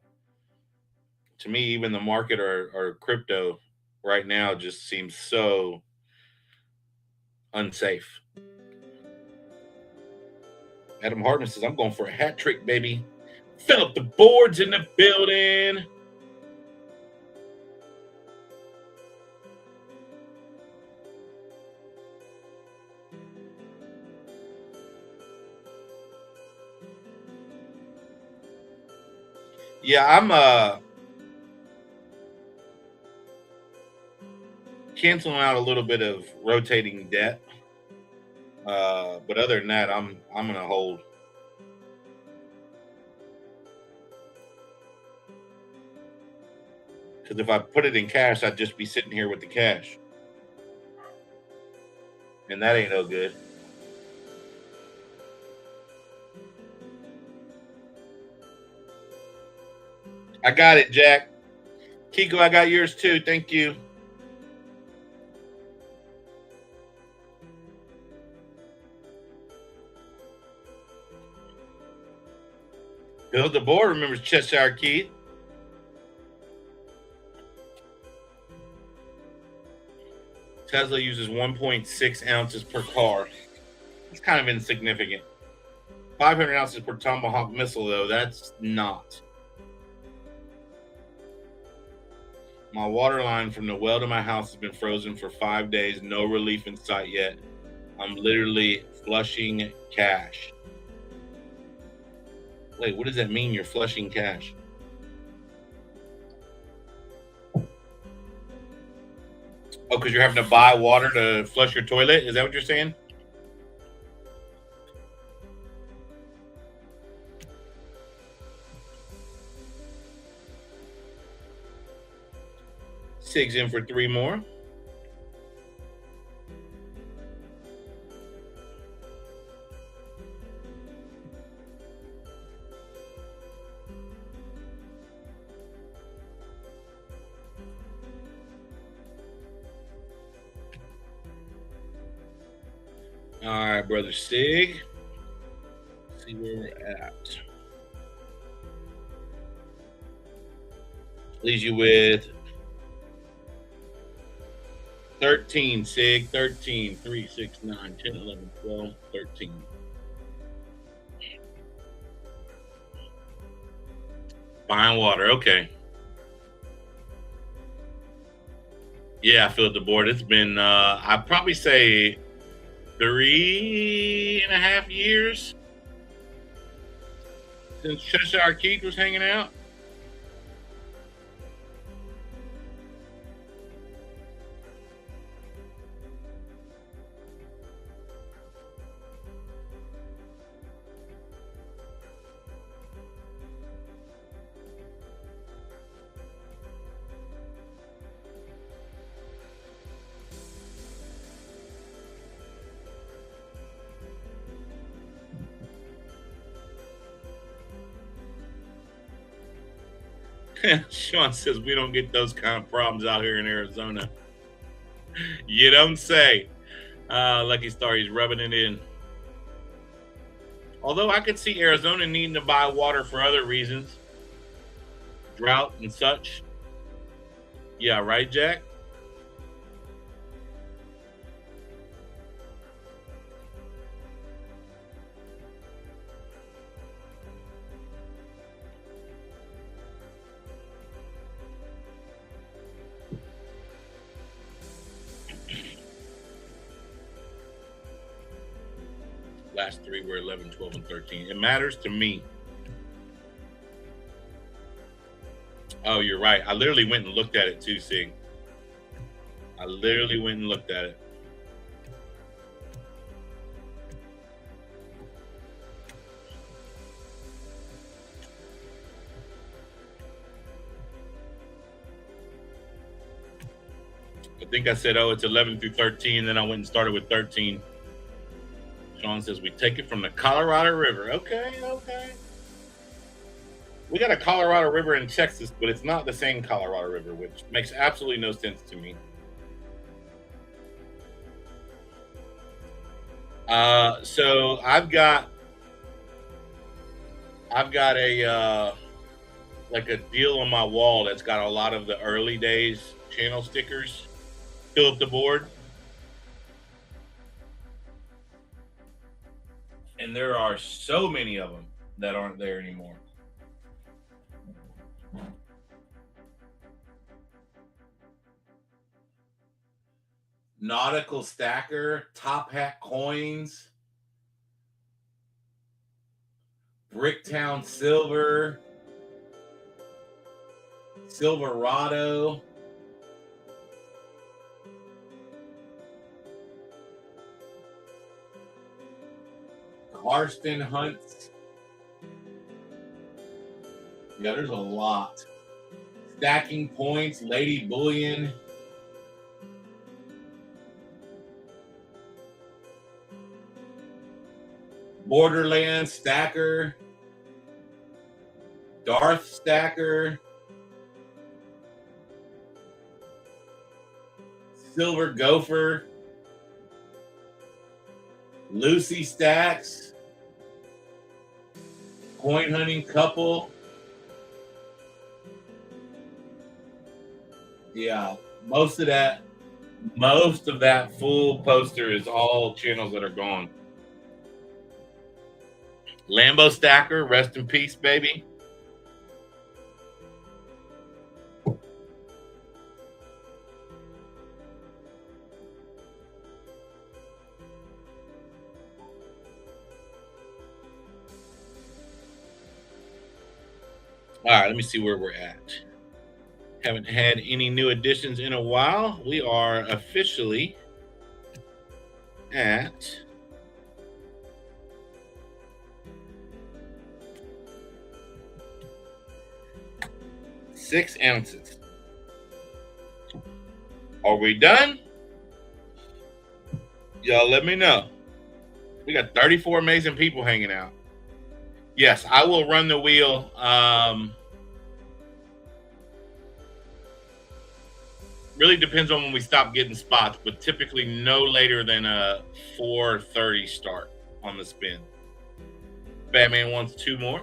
me, even the market or crypto right now just seems so unsafe. Adam Hartman says, I'm going for a hat trick, baby. Fill up the boards in the building. Yeah, I'm canceling out a little bit of rotating debt. But other than that, I'm gonna hold. Because if I put it in cash, I'd just be sitting here with the cash. And that ain't no good. I got it, Jack. Kiko, I got yours too. Thank you. Bill DeBoer remembers Cheshire Keith. Tesla uses 1.6 ounces per car. It's kind of insignificant. 500 ounces per Tomahawk missile, though, that's not. My water line from the well to my house has been frozen for 5 days. No relief in sight yet. I'm literally flushing cash. Wait, what does that mean? You're flushing cash? Oh, because you're having to buy water to flush your toilet? Is that what you're saying? Sig's in for 3 more. All right, brother Sig. Let's see where we're at. Leaves you with 13, Sig. 13. 3, 6, 9, 10, 11, 12, 13. Fine water. Okay. Yeah, I filled the board. It's been, I'd probably say 3.5 years since Cheshire Keith was hanging out. Sean says we don't get those kind of problems out here in Arizona. You don't say. Lucky Star, he's rubbing it in. Although I could see Arizona needing to buy water for other reasons, drought and such. Yeah, right, Jack? Last three were 11, 12, and 13. It matters to me. Oh, you're right. I literally went and looked at it too, Sig. I literally went and looked at it. I think I said, oh, it's 11 through 13. Then I went and started with 13. Sean says we take it from the Colorado River. Okay. We got a Colorado River in Texas, but it's not the same Colorado River, which makes absolutely no sense to me. So I've got a like a deal on my wall that's got a lot of the early days channel stickers. Fill up the board. And there are so many of them that aren't there anymore. Nautical Stacker, Top Hat Coins, Bricktown Silver, Silverado, Karsten Hunts. Yeah, there's a lot. Stacking Points, Lady Bullion. Borderland Stacker. Darth Stacker. Silver Gopher. Lucy Stacks. Coin Hunting Couple. Yeah, most of that full poster is all channels that are gone. Lambo Stacker, rest in peace, baby. All right, let me see where we're at. Haven't had any new additions in a while. We are officially at six ounces. Are we done? Y'all let me know. We got 34 amazing people hanging out. Yes, I will run the wheel. Really depends on when we stop getting spots, but typically no later than a 4:30 start on the spin. Batman wants two more.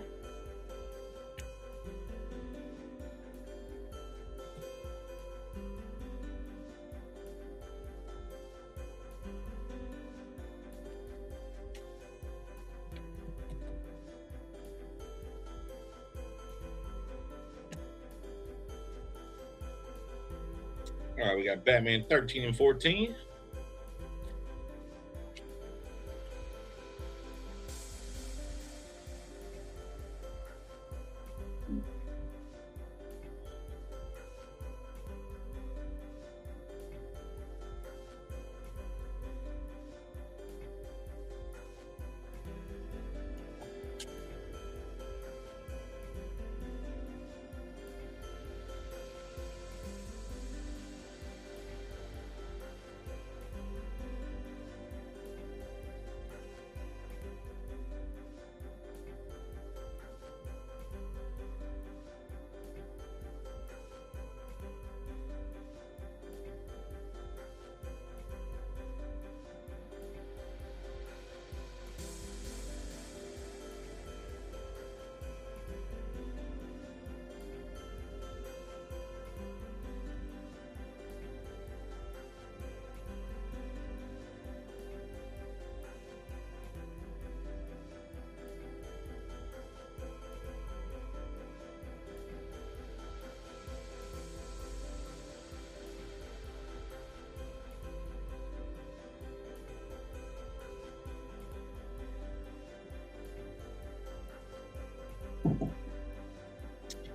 All right, we got Batman 13 and 14.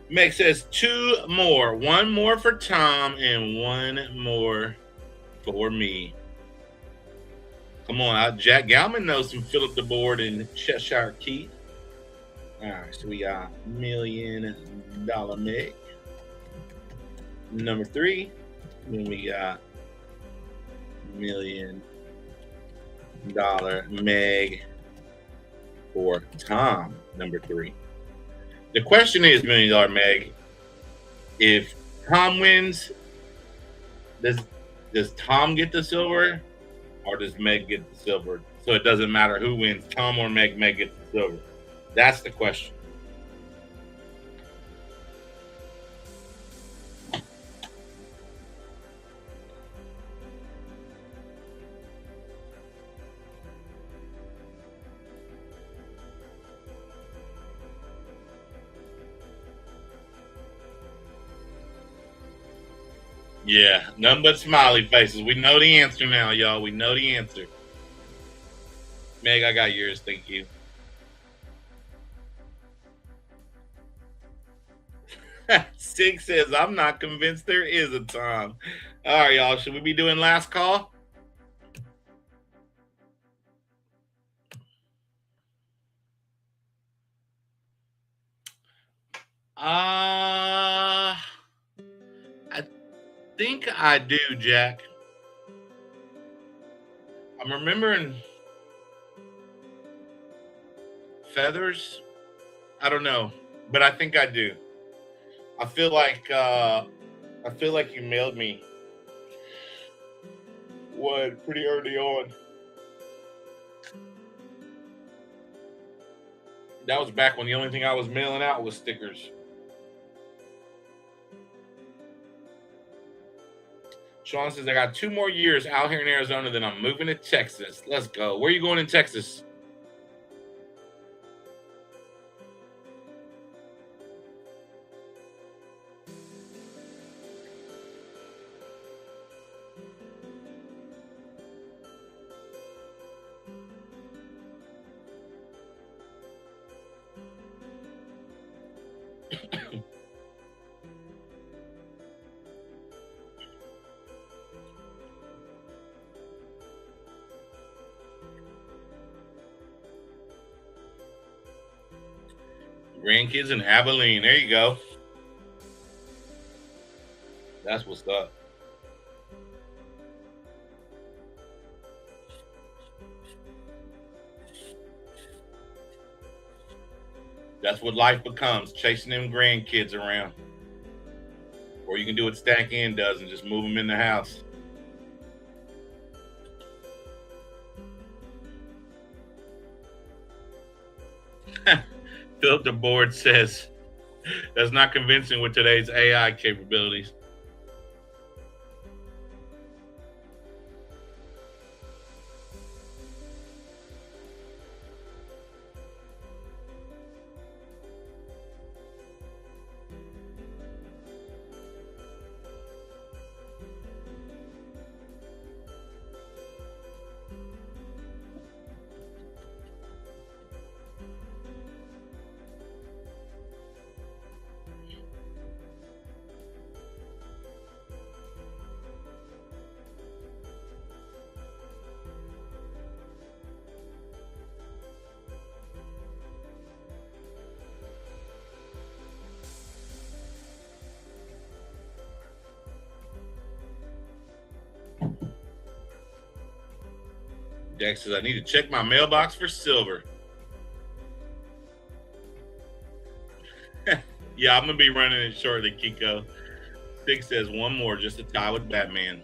Meg says two more. One more for Tom and one more for me. Come on, Jack Galman knows some Philip DeBoard and Cheshire Keith. All right, so we got $1 million Meg. Number 3. Then we got $1 million Meg for Tom, number 3. The question is, $1 million Meg, if Tom wins, does Tom get the silver or does Meg get the silver? So it doesn't matter who wins, Tom or Meg gets the silver. That's the question. Yeah, nothing but smiley faces. We know the answer now, y'all. We know the answer. Meg, I got yours. Thank you. Sig says, I'm not convinced there is a Tom. All right, y'all. Should we be doing last call? I think I do, Jack. I'm remembering feathers. I don't know, but I think I do. I feel like you mailed me one pretty early on. That was back when the only thing I was mailing out was stickers. Sean says, I got 2 more years out here in Arizona, then I'm moving to Texas. Let's go. Where are you going in Texas? Grandkids in Abilene. There you go. That's what's up. That's what life becomes, chasing them grandkids around. Or you can do what Stack In does and just move them in the house. Philip the Board says that's not convincing with today's AI capabilities. Dex says, I need to check my mailbox for silver. Yeah, I'm going to be running it shortly, Kiko. Six says, one more just to tie with Batman.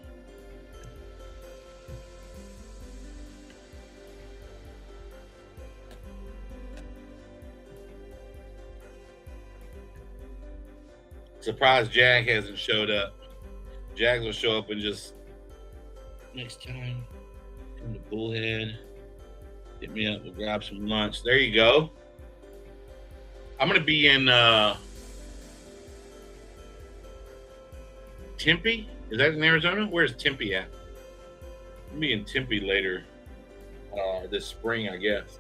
Surprised Jag hasn't showed up. Jags will show up and just next time come to Bullhead. Hit me up. We'll grab some lunch. There you go. I'm gonna be in Tempe. Is that in Arizona? Where's Tempe at? I'll be in Tempe later this spring, I guess.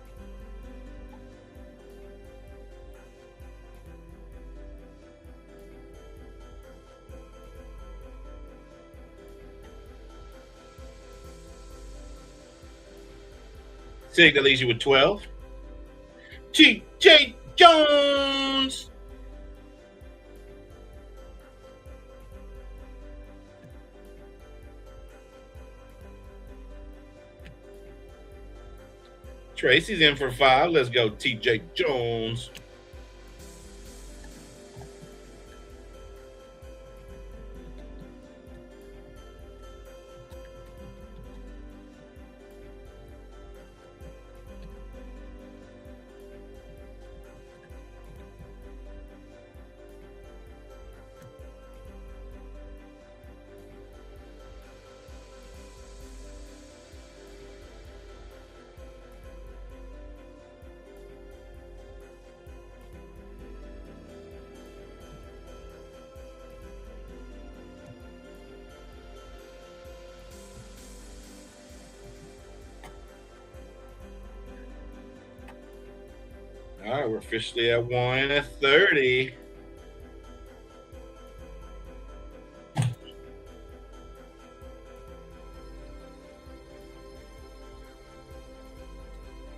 Sig, that leaves you with 12. TJ Jones. Tracy's in for 5. Let's go, TJ Jones. All right, we're officially at 1:30.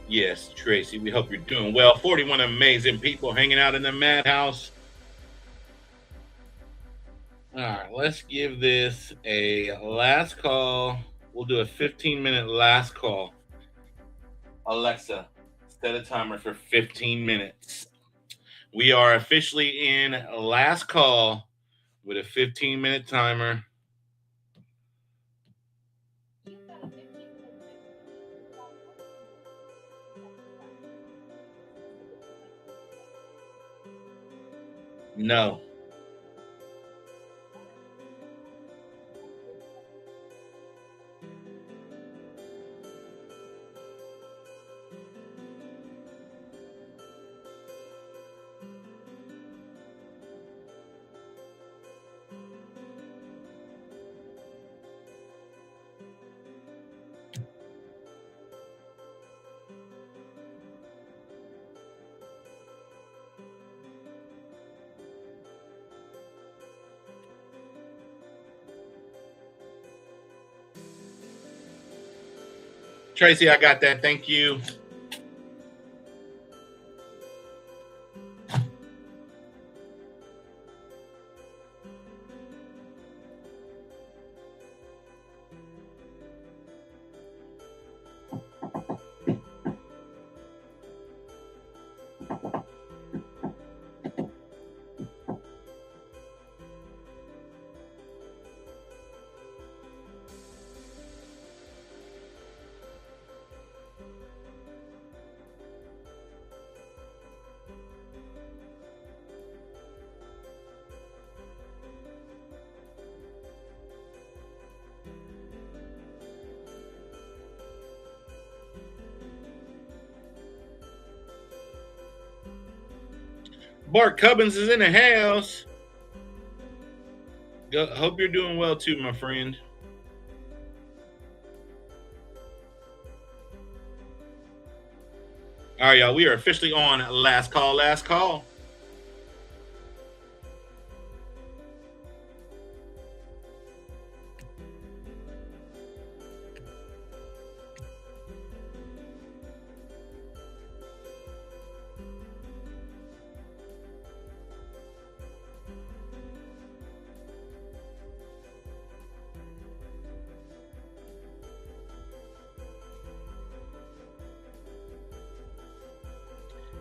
Yes, Tracy, we hope you're doing well. 41 amazing people hanging out in the Madhouse. All right, let's give this a last call. We'll do a 15-minute last call. Alexa, set a timer for 15 minutes. We are officially in last call with a 15-minute timer. No. Tracy, I got that. Thank you. Bart Cubbins is in the house. Hope you're doing well too, my friend. All right, y'all. We are officially on last call. Last call.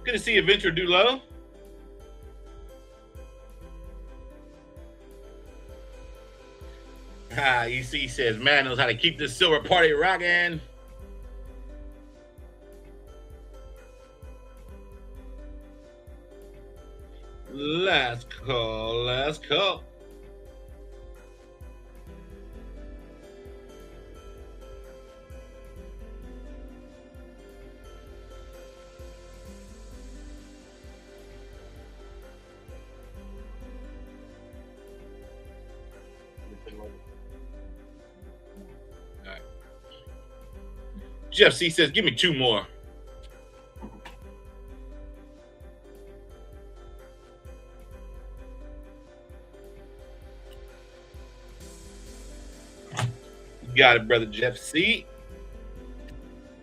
Good to see you, Venture Dulo. EC says, man knows how to keep this silver party rocking. Last call, last call. Jeff C says, give me 2 more. You got it, brother Jeff C.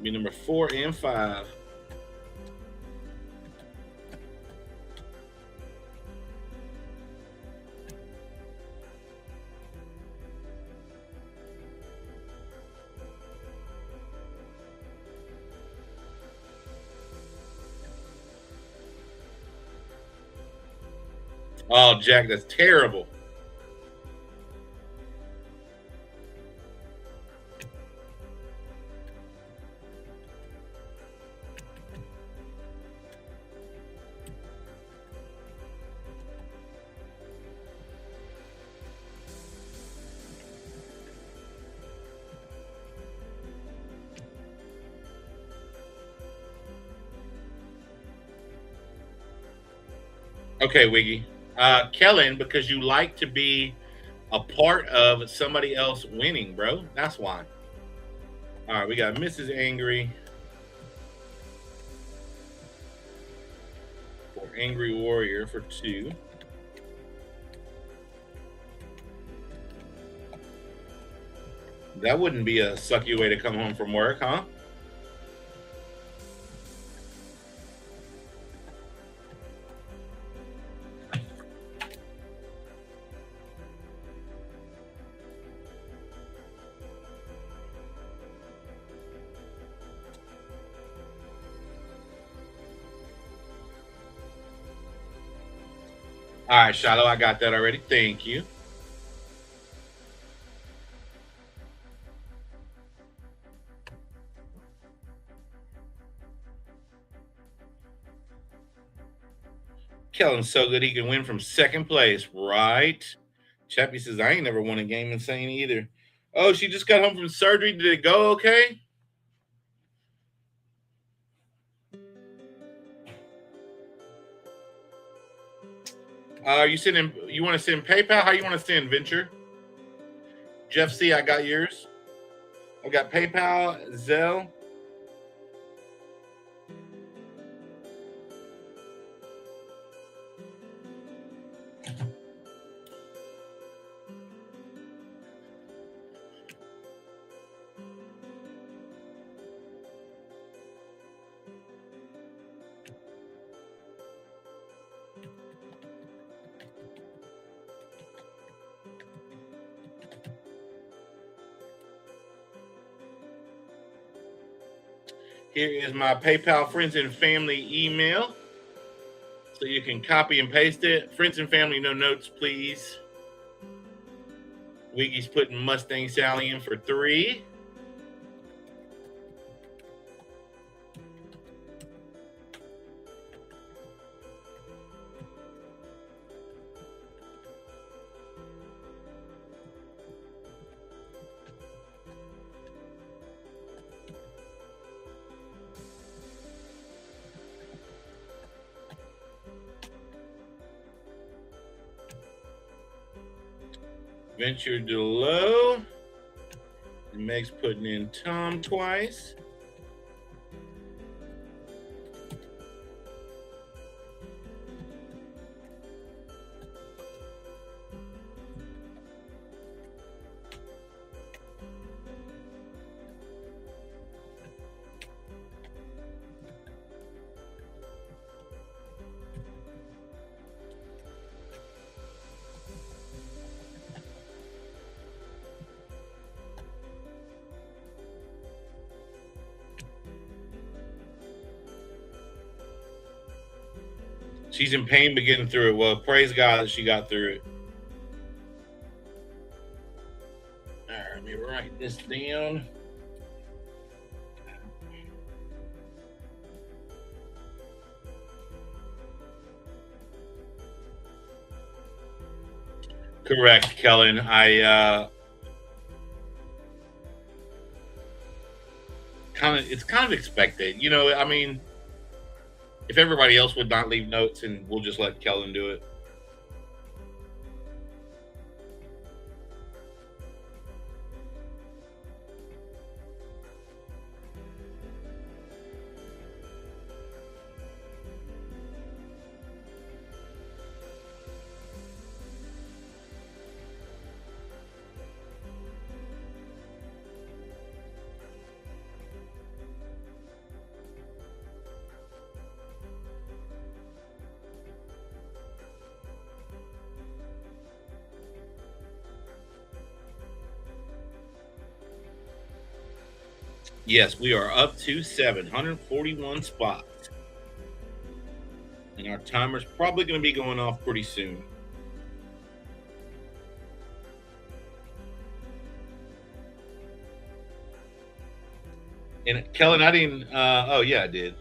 Be number 4 and 5. Oh, Jack, that's terrible. Okay, Wiggy. Kellen, because you like to be a part of somebody else winning, bro. That's why. All right, we got Mrs. Angry for Angry Warrior for 2. That wouldn't be a sucky way to come home from work, huh? All right, Shiloh, I got that already. Thank you. Kellen's so good he can win from second place, right? Chappie says, I ain't never won a game insane either. Oh, she just got home from surgery. Did it go okay? You want to send PayPal? How you want to send, Venture? Jeff C, I got yours. I got PayPal, Zelle. Here is my PayPal friends and family email. So you can copy and paste it. Friends and family, no notes, please. Wiggy's putting Mustang Sally in for 3. Venture Delow. And Meg's putting in Tom twice. She's in pain but getting through it. Well, praise God that she got through it. All right, let me write this down. Correct, Kellen. It's kind of expected. You know, I mean, if everybody else would not leave notes and we'll just let Kellen do it. Yes, we are up to 741 spots. And our timer's probably going to be going off pretty soon. And Kellen, I didn't. Oh yeah, I did.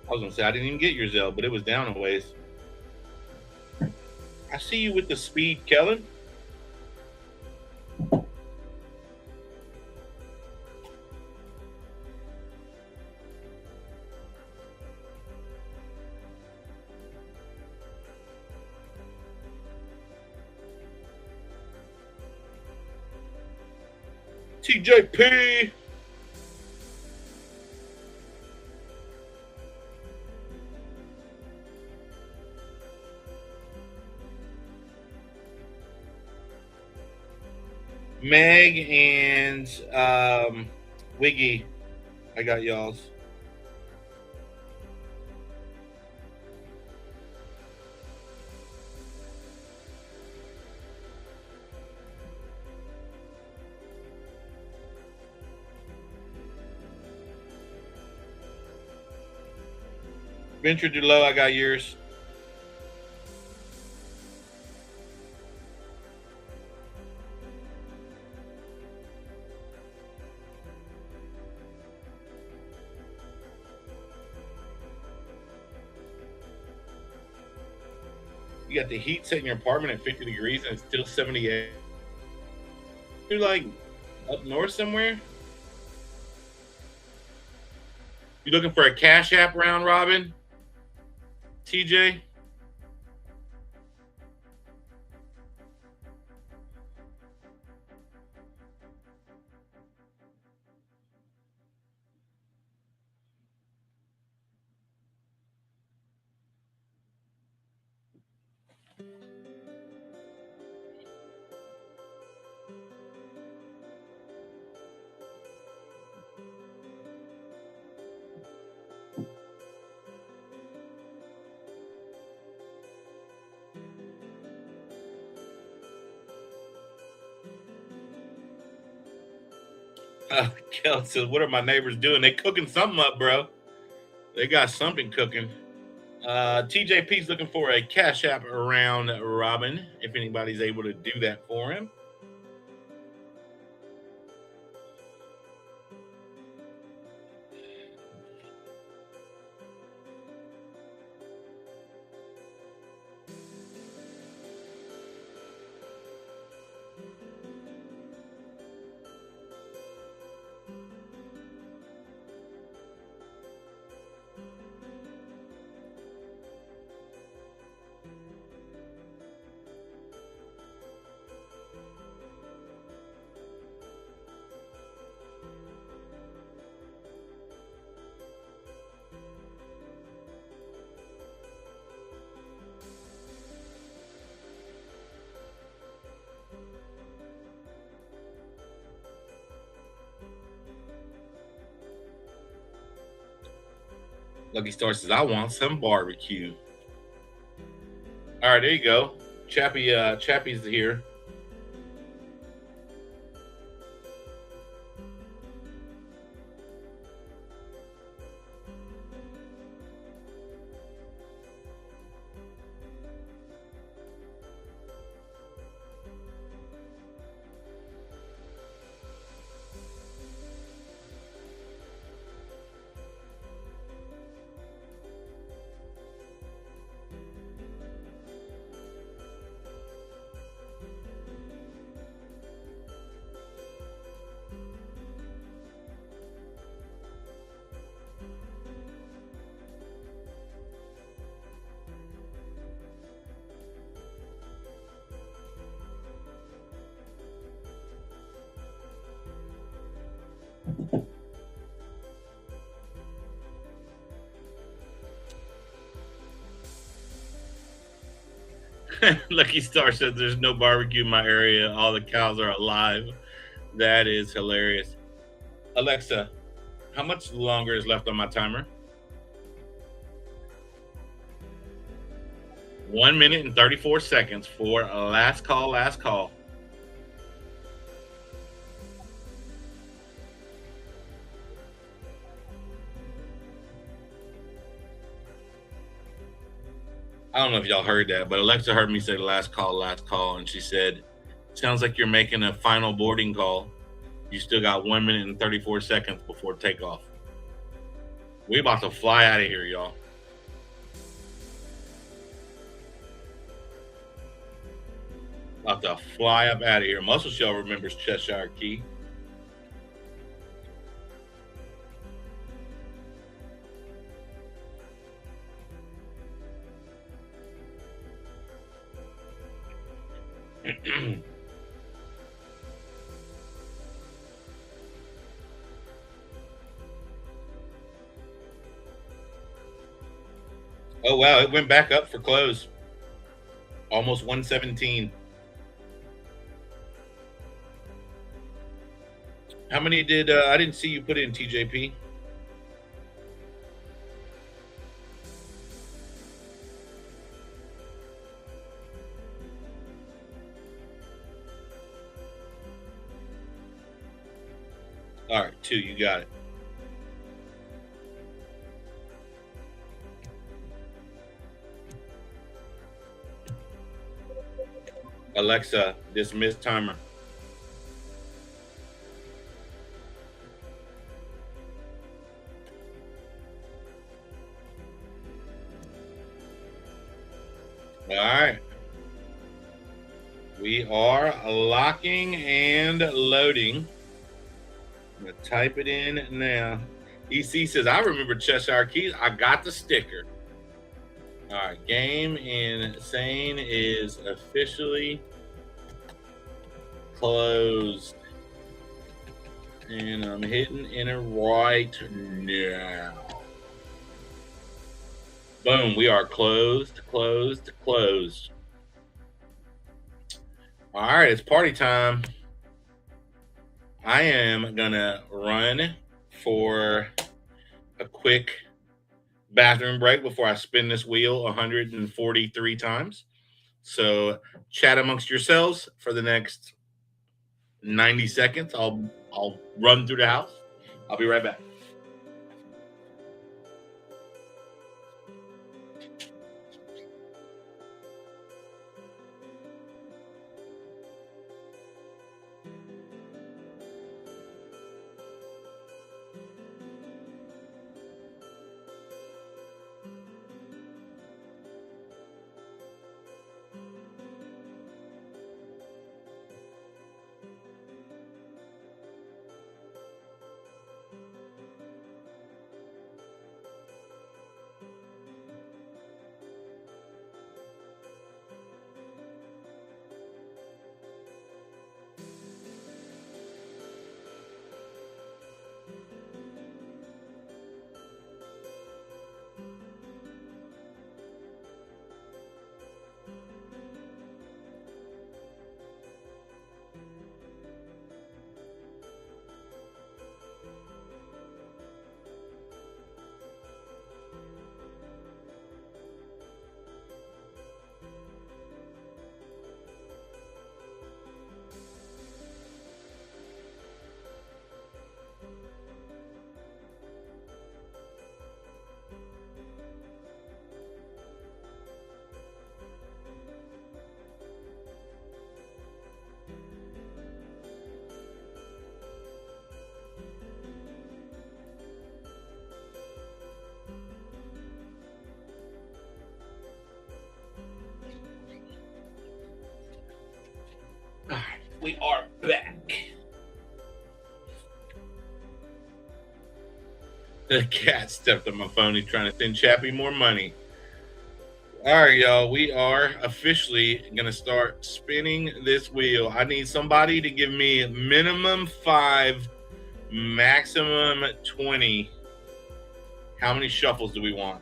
I was gonna say I didn't even get your Zelle, but it was down a ways. I see you with the speed, Kellen. TJP. Meg and Wiggy, I got y'all's. Venture too low, I got yours. You got the heat set in your apartment at 50 degrees and it's still 78. You're like up north somewhere? You looking for a Cash App round robin? TJ? Kel says, what are my neighbors doing? They cooking something up, bro. They got something cooking. TJP's looking for a Cash App around Robin, if anybody's able to do that for him. Lucky Star says, I want some barbecue. All right, there you go. Chappie's here. Lucky Star said there's no barbecue in my area. All the cows are alive. That is hilarious. Alexa, how much longer is left on my timer? 1 minute and 34 seconds for last call, last call. I don't know if y'all heard that, but Alexa heard me say last call, and she said, sounds like you're making a final boarding call. You still got 1 minute and 34 seconds before takeoff. We about to fly out of here, y'all. About to fly up out of here. Muscle Shell remembers Cheshire Key. Oh wow, it went back up for close. Almost 117. How many did I didn't see you put in, TJP? All right, 2, you got it. Alexa, dismiss timer. All right. We are locking and loading. I'm going to type it in now. EC says, I remember Cheshire Keys. I got the sticker. All right. Game Insane is officially closed. And I'm hitting enter right now. Boom. We are closed. All right. It's party time. I am going to run for a quick bathroom break before I spin this wheel 143 times. So chat amongst yourselves for the next 90 seconds. I'll run through the house. I'll be right back. We are back. The cat stepped on my phone. He's trying to send Chappie more money. All right, y'all. We are officially going to start spinning this wheel. I need somebody to give me minimum 5, maximum 20. How many shuffles do we want?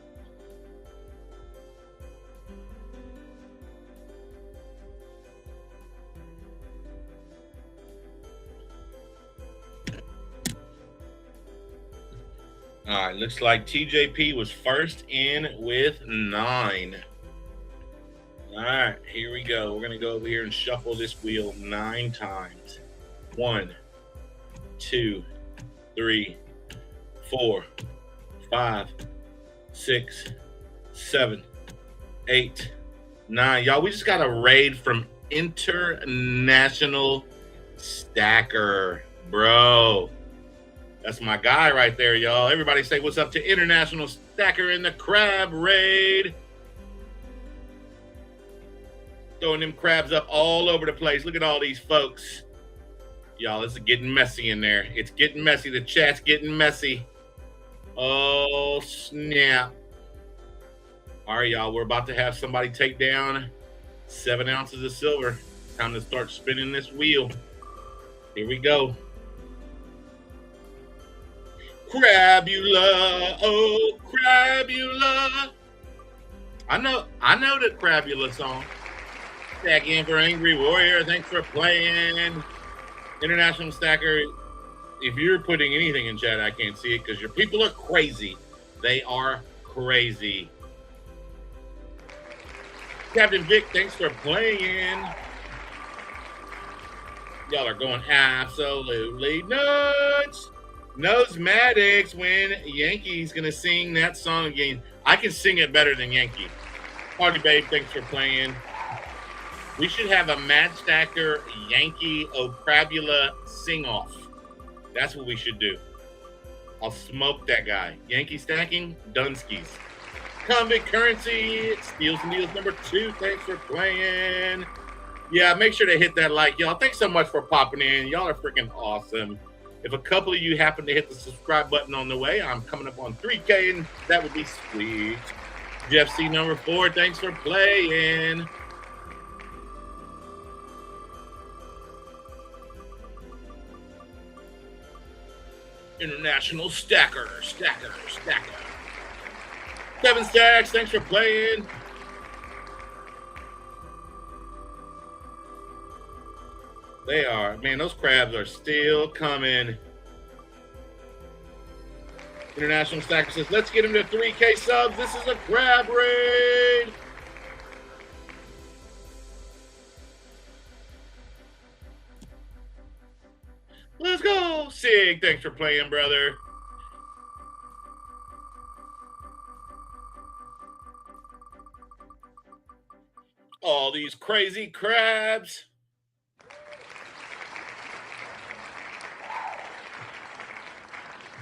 All right, looks like TJP was first in with 9. All right, here we go. We're going to go over here and shuffle this wheel 9 times. 1, 2, 3, 4, 5, 6, 7, 8, 9. Y'all, we just got a raid from International Stacker, bro. That's my guy right there, y'all. Everybody say what's up to International Stacker in the crab raid. Throwing them crabs up all over the place. Look at all these folks. Y'all, this is getting messy in there. It's getting messy. The chat's getting messy. Oh, snap. All right, y'all. We're about to have somebody take down 7 ounces of silver. Time to start spinning this wheel. Here we go. Crabula, oh, Crabula. I know the Crabula song. Stack in for Angry Warrior. Thanks for playing. International Stacker. If you're putting anything in chat, I can't see it because your people are crazy. They are crazy. Captain Vic, thanks for playing. Y'all are going absolutely nuts. Nosmatics when Yankee's gonna sing that song again. I can sing it better than Yankee. Party Babe, thanks for playing. We should have a Mad Stacker Yankee O'Crabula sing-off. That's what we should do. I'll smoke that guy. Yankee stacking, Dunskies. Convict Currency, Steals and Deals number 2, thanks for playing. Yeah, make sure to hit that like, y'all. Thanks so much for popping in. Y'all are freaking awesome. If a couple of you happen to hit the subscribe button on the way, I'm coming up on 3K, and that would be sweet. Jeff C. number 4, thanks for playing. International Stacker. 7 stacks, thanks for playing. They are, man, those crabs are still coming. International Stacker says, let's get him to 3K subs. This is a crab raid. Let's go. Sig, thanks for playing, brother. All these crazy crabs.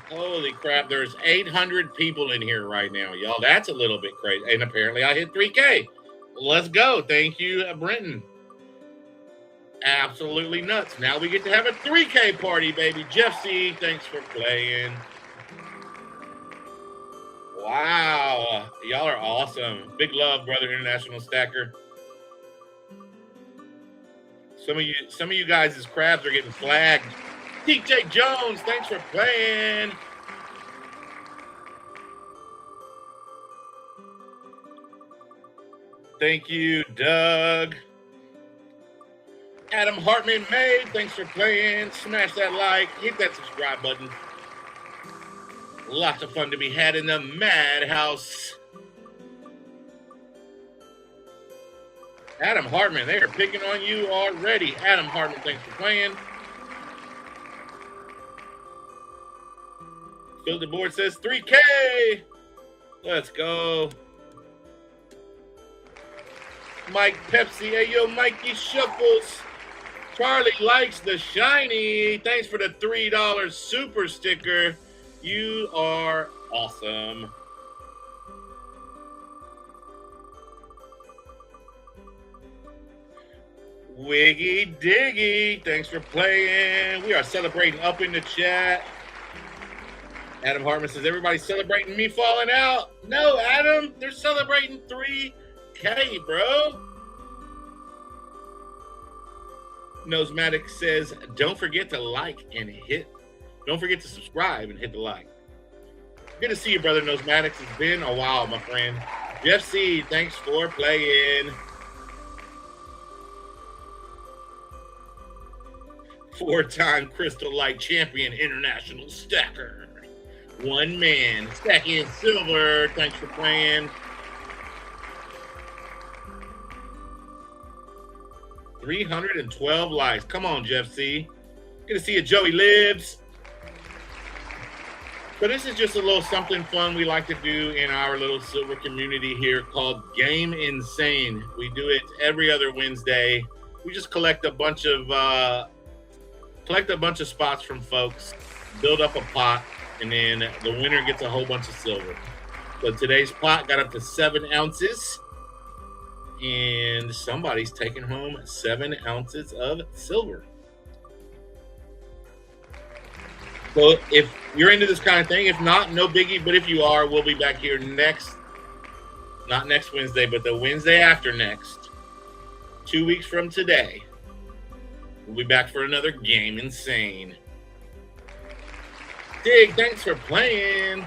Holy crap, there's 800 people in here right now, y'all. That's a little bit crazy. And apparently I hit 3K. Let's go. Thank you, Brenton. Absolutely nuts. Now we get to have a 3K party, baby. Jeff C., thanks for playing. Wow. Y'all are awesome. Big love, brother International Stacker. Some of you guys' crabs are getting flagged. TJ Jones, thanks for playing. Thank you, Doug. Adam Hartman May, thanks for playing. Smash that like, hit that subscribe button. Lots of fun to be had in the Madhouse. Adam Hartman, they are picking on you already. Adam Hartman, thanks for playing. Filter Board says 3K. Let's go. Mike Pepsi. Hey, yo, Mikey Shuffles. Charlie likes the shiny. Thanks for the $3 super sticker. You are awesome. Wiggy Diggy, thanks for playing. We are celebrating up in the chat. Adam Hartman says, everybody's celebrating me falling out. No, Adam, they're celebrating 3K, bro. Nosematic says, don't forget to subscribe and hit the like. Good to see you, brother Nosematic. It's been a while, my friend. Jeff C, thanks for playing. Four-time Crystal Light champion international stacker. One man, Stacking Silver, thanks for playing. 312 likes. Come on, Jeff C. Good to see you, Joey Libs. So this is just a little something fun we like to do in our little silver community here called Game Insane. We do it every other Wednesday. We just collect a bunch of spots from folks, build up a pot, and then the winner gets a whole bunch of silver. So today's pot got up to 7 ounces, and somebody's taking home 7 ounces of silver. So if you're into this kind of thing, if not, no biggie. But if you are, we'll be back here not next Wednesday, but the Wednesday after next, 2 weeks from today. We'll be back for another Game Insane. Dig, thanks for playing.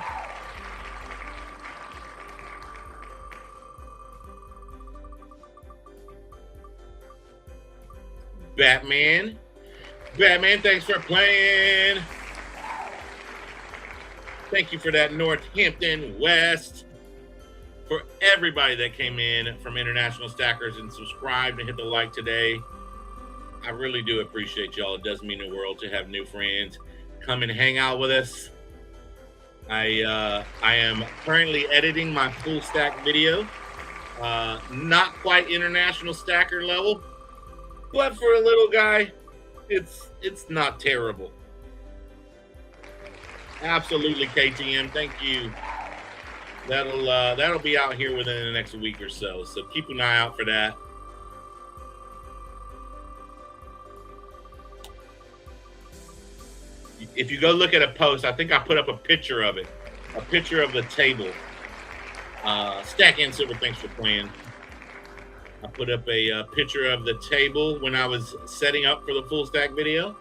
Batman, thanks for playing. Thank you for that, Northampton West. For everybody that came in from International Stackers and subscribed and hit the like today, I really do appreciate y'all. It does mean the world to have new friends come and hang out with us. I am currently editing my full stack video. Not quite international stacker level, but for a little guy, it's not terrible. Absolutely, KTM. Thank you. That'll be out here within the next week or so. So keep an eye out for that. If you go look at a post, I think I put up a picture of it, a picture of the table. Stack and Silver, thanks for playing. I put up a picture of the table when I was setting up for the full stack video.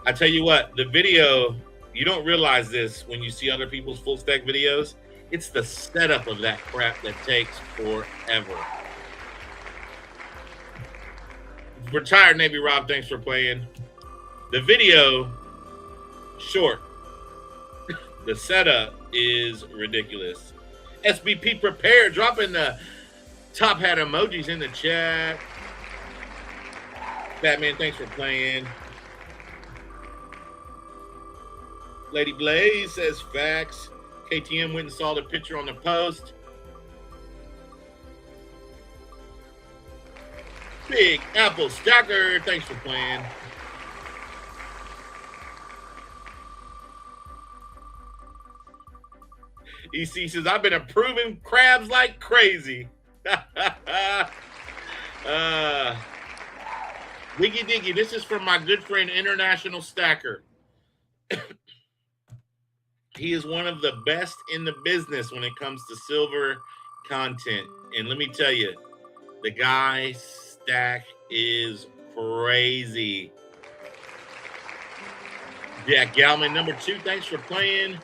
I tell you what, the video, you don't realize this when you see other people's full stack videos. It's the setup of that crap that takes forever. Retired Navy Rob, thanks for playing. The video, short. The setup is ridiculous. SBP Prepare, dropping the top hat emojis in the chat. Batman, thanks for playing. Lady Blaze says facts. KTM went and saw the picture on the post. Big Apple Stacker, thanks for playing. EC says, I've been approving crabs like crazy. Wiggy Diggy, this is from my good friend International Stacker. He is one of the best in the business when it comes to silver content. And let me tell you, the guy's stack is crazy. Jack Galman, number 2, thanks for playing.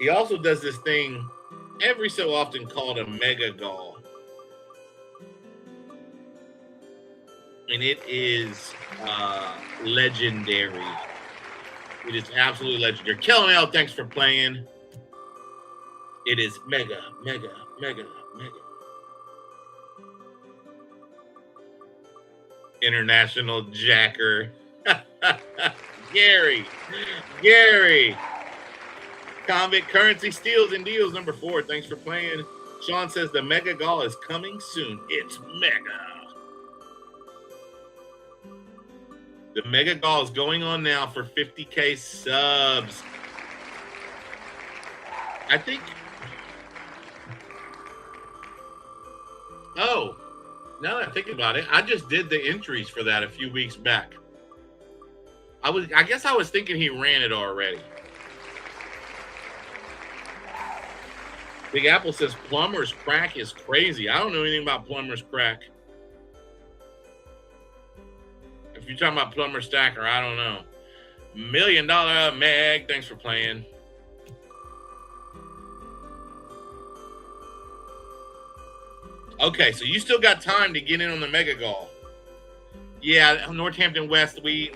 He also does this thing every so often called a mega gall. And it is legendary. It is absolutely legendary. Kellen L, thanks for playing. It is mega, mega, mega, mega. International Jacker. Gary. Convict Currency Steals and Deals, number 4. Thanks for playing. Sean says the Mega Gall is coming soon. It's mega. The Mega Gall is going on now for 50K subs. I think. Oh, Now that I think about it, I just did the entries for that a few weeks back. I guess I was thinking he ran it already. Big Apple says Plumber's Crack is crazy. I don't know anything about Plumber's Crack. If you're talking about Plumber Stacker, I don't know. $1 Million Meg, thanks for playing. Okay, so you still got time to get in on the Mega Golf. Yeah, Northampton West, we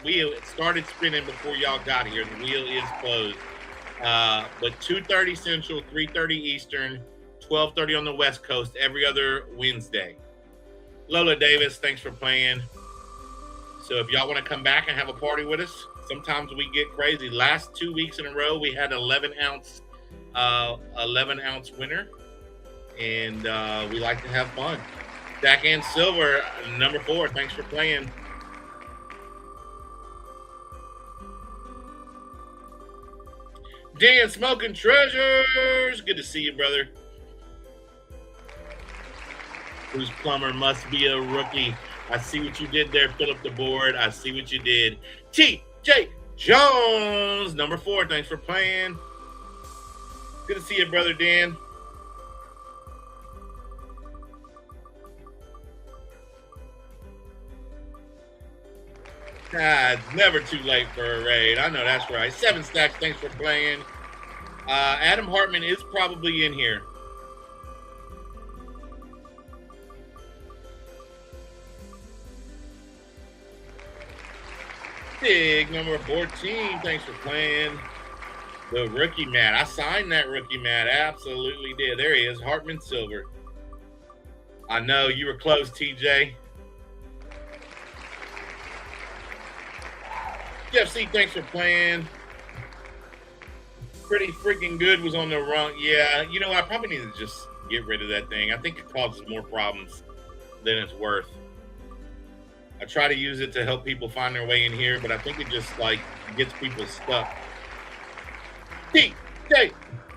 started spinning before y'all got here. The wheel is closed. But 2:30 Central, 3:30 Eastern, 12:30 on the West Coast, every other Wednesday. Lola Davis, thanks for playing. So if y'all want to come back and have a party with us, sometimes we get crazy. Last 2 weeks in a row, we had 11 ounce winner, and we like to have fun. Jack and Silver, number 4, thanks for playing. Dan Smoking Treasures, good to see you, brother. Whose plumber must be a rookie? I see what you did there, fill up the board. I see what you did. TJ Jones, number 4, thanks for playing. Good to see you, brother Dan. It's never too late for a raid. I know that's right. 7 stacks, thanks for playing. Adam Hartman is probably in here. Big number 14, thanks for playing. The rookie mat. I signed that rookie mat. Absolutely did. There he is, Hartman Silver. I know you were close, TJ. Jeff C, thanks for playing. Pretty freaking good was on the run. Yeah, you know, I probably need to just get rid of that thing. I think it causes more problems than it's worth. I try to use it to help people find their way in here, but I think it just like gets people stuck. TJ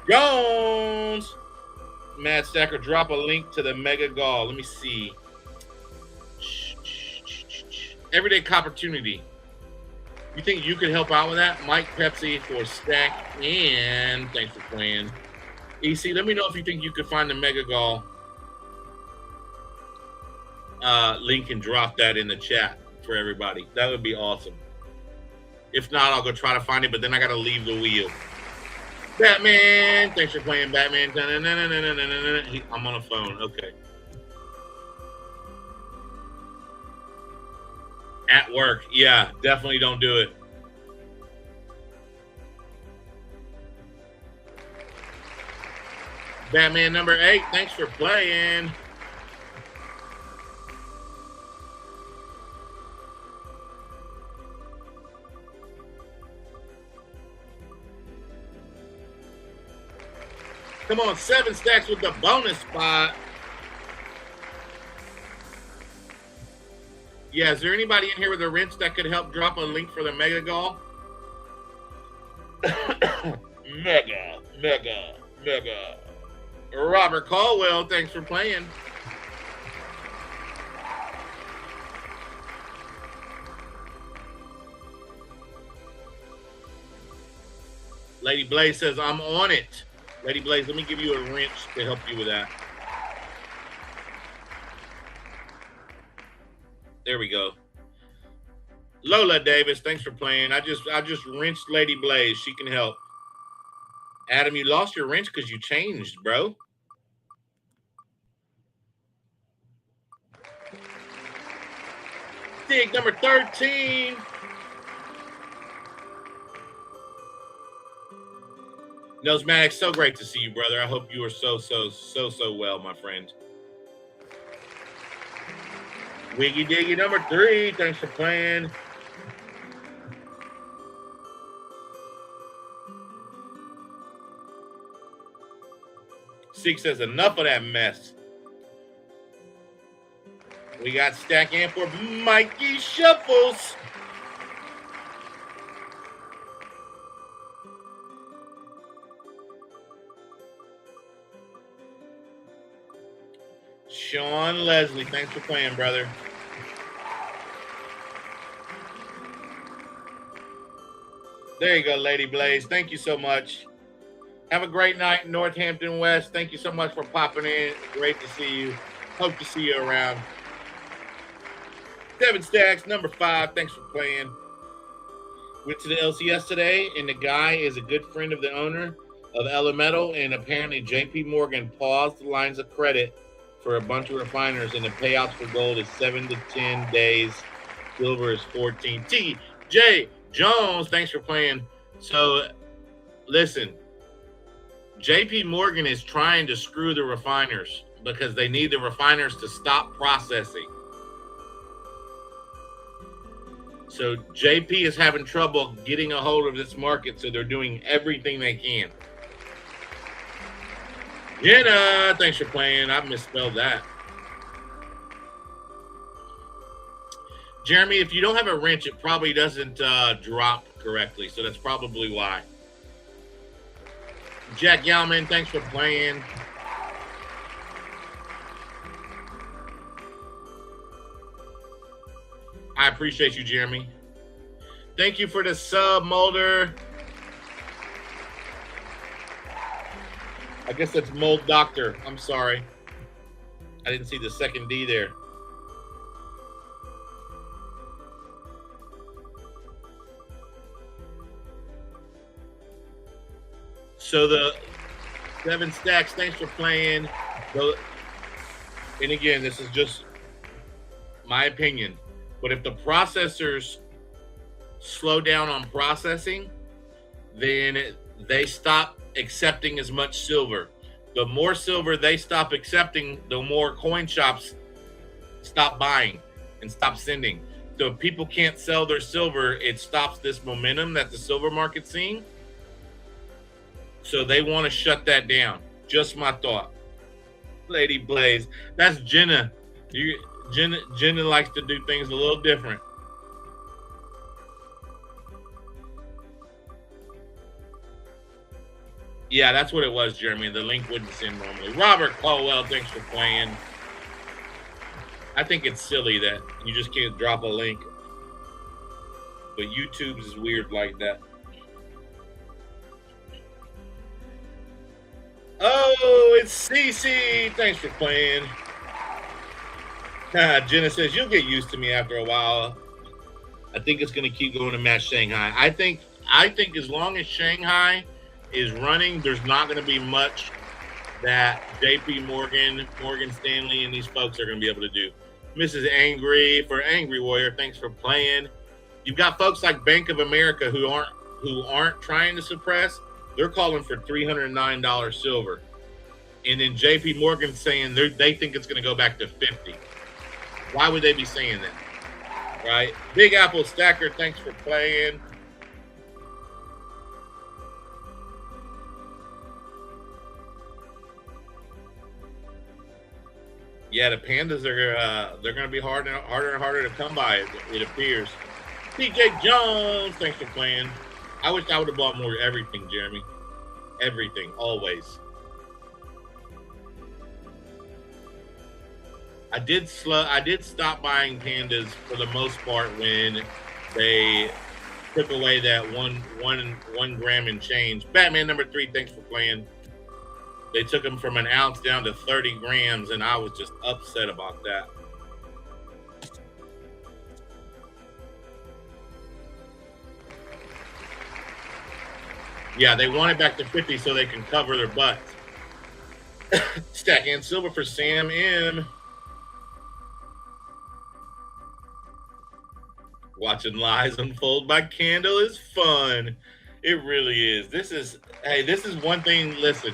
Jones. Mad Stacker, drop a link to the Mega Gall. Let me see. Everyday Opportunity. You think you could help out with that? Mike Pepsi for stack, and thanks for playing. EC, let me know if you think you could find the Mega Gall link and drop that in the chat for everybody. That would be awesome. If not, I'll go try to find it, but then I got to leave the wheel. Batman, thanks for playing, Batman. I'm on a phone. Okay. At work. Yeah, definitely don't do it. Batman number 8, thanks for playing. Come on, 7 stacks with the bonus spot. Yeah, is there anybody in here with a wrench that could help drop a link for the Mega Gall? Mega. Robert Caldwell, thanks for playing. Lady Blaze says, I'm on it. Lady Blaze, let me give you a wrench to help you with that. There we go. Lola Davis, thanks for playing. I just wrenched Lady Blaze. She can help. Adam, you lost your wrench because you changed, bro. Dig number 13. Nosematic, so great to see you, brother. I hope you are so well, my friend. Wiggy Diggy number 3, thanks for playing. Seek says, enough of that mess. We got stack in for Mikey Shuffles. Sean Leslie, thanks for playing, brother. There you go, Lady Blaze. Thank you so much. Have a great night in Northampton West. Thank you so much for popping in. Great to see you. Hope to see you around. 7 Stacks, number 5. Thanks for playing. Went to the LCS today, and the guy is a good friend of the owner of Elemental, and apparently JP Morgan paused the lines of credit for a bunch of refiners, and the payouts for gold is 7 to 10 days. Silver is 14. TJ Jones, thanks for playing. So, listen, JP Morgan is trying to screw the refiners because they need the refiners to stop processing. So JP is having trouble getting a hold of this market, so they're doing everything they can. Jenna, thanks for playing. I misspelled that. Jeremy, if you don't have a wrench, it probably doesn't drop correctly, so that's probably why. Jack Yalman, thanks for playing. I appreciate you, Jeremy. Thank you for the sub, Mulder. I guess that's Mold Doctor. I'm sorry. I didn't see the second D there. So the 7 Stacks, thanks for playing. And again, this is just my opinion. But if the processors slow down on processing, then they stop accepting as much silver. The more silver they stop accepting, the more coin shops stop buying and stop sending. So if people can't sell their silver, it stops this momentum that the silver market's seeing. So they want to shut that down. Just my thought. Lady Blaze. That's Jenna. Jenna likes to do things a little different. Yeah, that's what it was, Jeremy. The link wouldn't send normally. Robert Caldwell, thanks for playing. I think it's silly that you just can't drop a link. But YouTube is weird like that. Oh, it's CC. Thanks for playing. Jenna says, you'll get used to me after a while. I think it's going to keep going to match Shanghai. I think as long as Shanghai is running, there's not going to be much that JP Morgan, Morgan Stanley, and these folks are going to be able to do. Mrs. Angry for Angry Warrior, thanks for playing. You've got folks like Bank of America who aren't trying to suppress. They're calling for $309 silver. And then JP Morgan saying they think it's going to go back to 50. Why would they be saying that? Right? Big Apple Stacker, thanks for playing. Yeah, the pandas are they're going to be harder and harder to come by, it appears. TJ Jones, thanks for playing. I wish I would have bought more everything, Jeremy. Everything, always. I did stop buying pandas for the most part when they took away that one gram and change. Batman number 3, thanks for playing. They took them from an ounce down to 30 grams, and I was just upset about that. Yeah, they want it back to 50 so they can cover their butts. Stack and silver for Sam M. Watching lies unfold by candle is fun. It really is. This is one thing. Listen,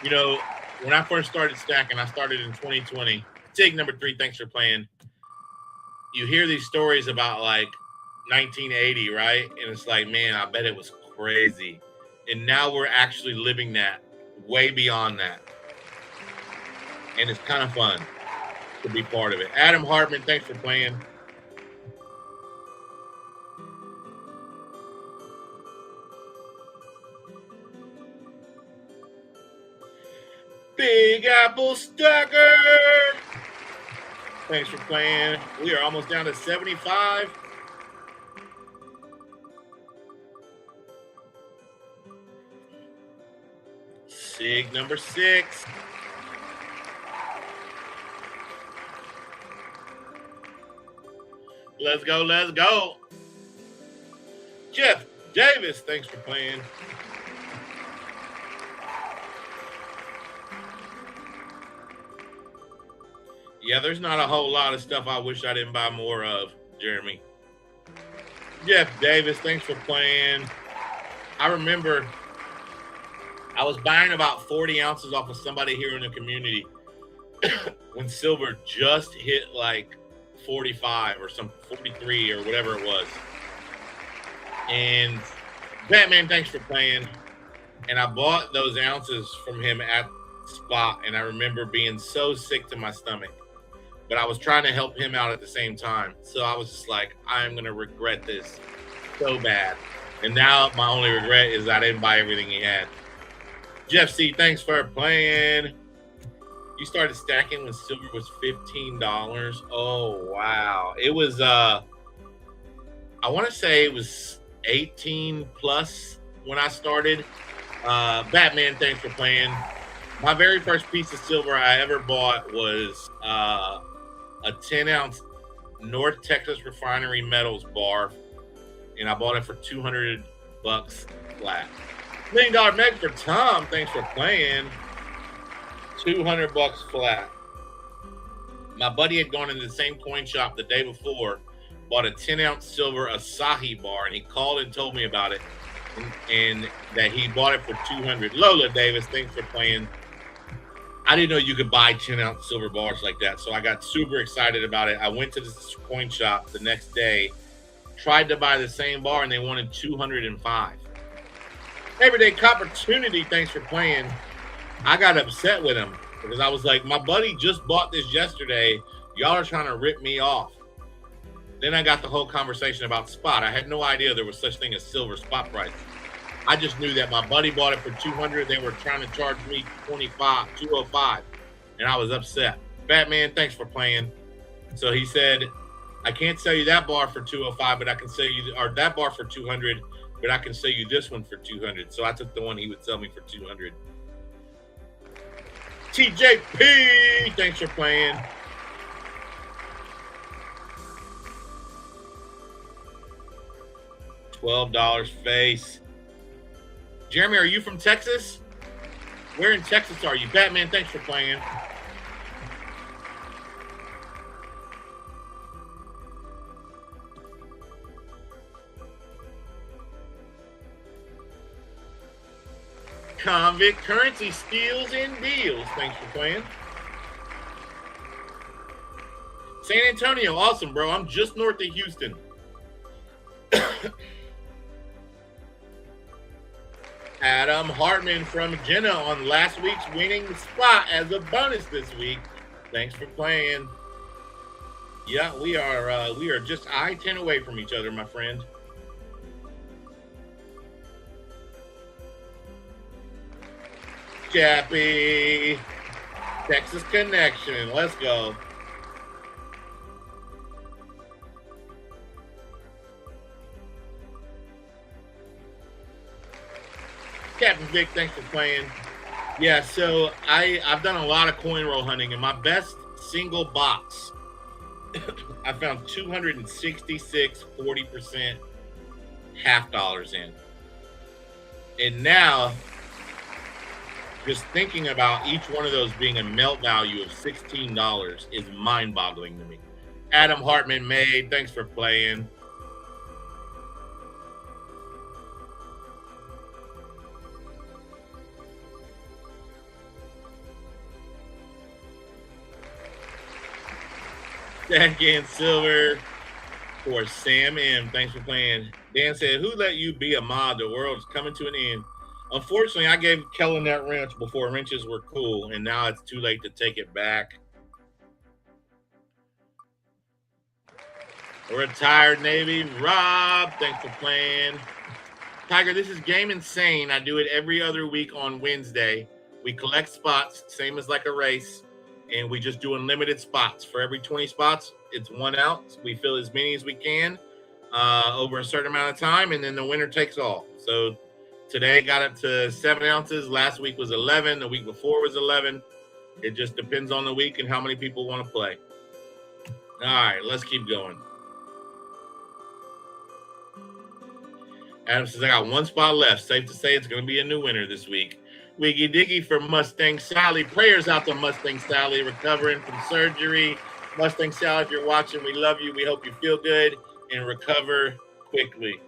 you know, when I first started stacking, I started in 2020. Tig number 3, thanks for playing. You hear these stories about like 1980, right? And it's like, man, I bet it was crazy. And now we're actually living that way beyond that. And it's kind of fun to be part of it. Adam Hartman, thanks for playing. Big Apple Stacker. Thanks for playing. We are almost down to 75. Sig number 6. Let's go, let's go. Jeff Davis, thanks for playing. Yeah, there's not a whole lot of stuff I wish I didn't buy more of, Jeremy. Jeff Davis, thanks for playing. I remember I was buying about 40 ounces off of somebody here in the community when silver just hit like 45 or some 43 or whatever it was. And Batman, thanks for playing. And I bought those ounces from him at spot, and I remember being so sick to my stomach. But I was trying to help him out at the same time. So I was just like, I'm going to regret this so bad. And now my only regret is I didn't buy everything he had. Jeff C., thanks for playing. You started stacking when silver was $15. Oh, wow. It was, I want to say it was 18 plus when I started. Batman, thanks for playing. My very first piece of silver I ever bought was a 10-ounce North Texas Refinery Metals bar, and I bought it for $200 flat. $1 Million Meg for Tom, thanks for playing. $200 flat. My buddy had gone into the same coin shop the day before, bought a 10-ounce silver Asahi bar, and he called and told me about it, and that he bought it for $200. Lola Davis, thanks for playing. I didn't know you could buy 10-ounce silver bars like that, so I got super excited about it. I went to this coin shop the next day, tried to buy the same bar, and they wanted $205. Everyday Opportunity, thanks for playing. I got upset with him because I was like, my buddy just bought this yesterday. Y'all are trying to rip me off. Then I got the whole conversation about spot. I had no idea there was such thing as silver spot price. I just knew that my buddy bought it for $200. They were trying to charge me $205, and I was upset. Batman, thanks for playing. So he said, I can't sell you that bar for $205, but I can sell you, or that bar for $200, but I can sell you this one for $200. So I took the one he would sell me for $200. TJP, thanks for playing. $12 face. Jeremy, are you from Texas? Where in Texas are you? Batman, thanks for playing. Convict Currency Steals and Deals. Thanks for playing. San Antonio, awesome, bro. I'm just north of Houston. Adam Hartman from Jenna on last week's winning spot as a bonus this week. Thanks for playing. Yeah, we are just I-10 away from each other, my friend. Chappie, Texas Connection. Let's go. Captain Vic, thanks for playing. Yeah, so I've done a lot of coin roll hunting, and my best single box, I found 266 40% half dollars in. And now, just thinking about each one of those being a melt value of $16 is mind-boggling to me. Adam Hartman made, thanks for playing. Stack and silver for Sam M. Thanks for playing. Dan said, who let you be a mod? The world is coming to an end. Unfortunately, I gave Kellen that wrench before wrenches were cool, and now it's too late to take it back. Retired Navy. Rob, thanks for playing. Tiger, this is Game Insane. I do it every other week on Wednesday. We collect spots, same as like a race. and we just do unlimited spots. For every 20 spots, it's one out. We fill as many as we can over a certain amount of time, and then the winner takes all. So today got up to 7 ounces. Last week was 11. The week before was 11. It just depends on the week and how many people want to play. All right, let's keep going. Adam says, I got one spot left. Safe to say it's going to be a new winner this week. Wiggy Diggy for Mustang Sally. Prayers out to Mustang Sally, recovering from surgery. Mustang Sally, if you're watching, we love you. We hope you feel good and recover quickly.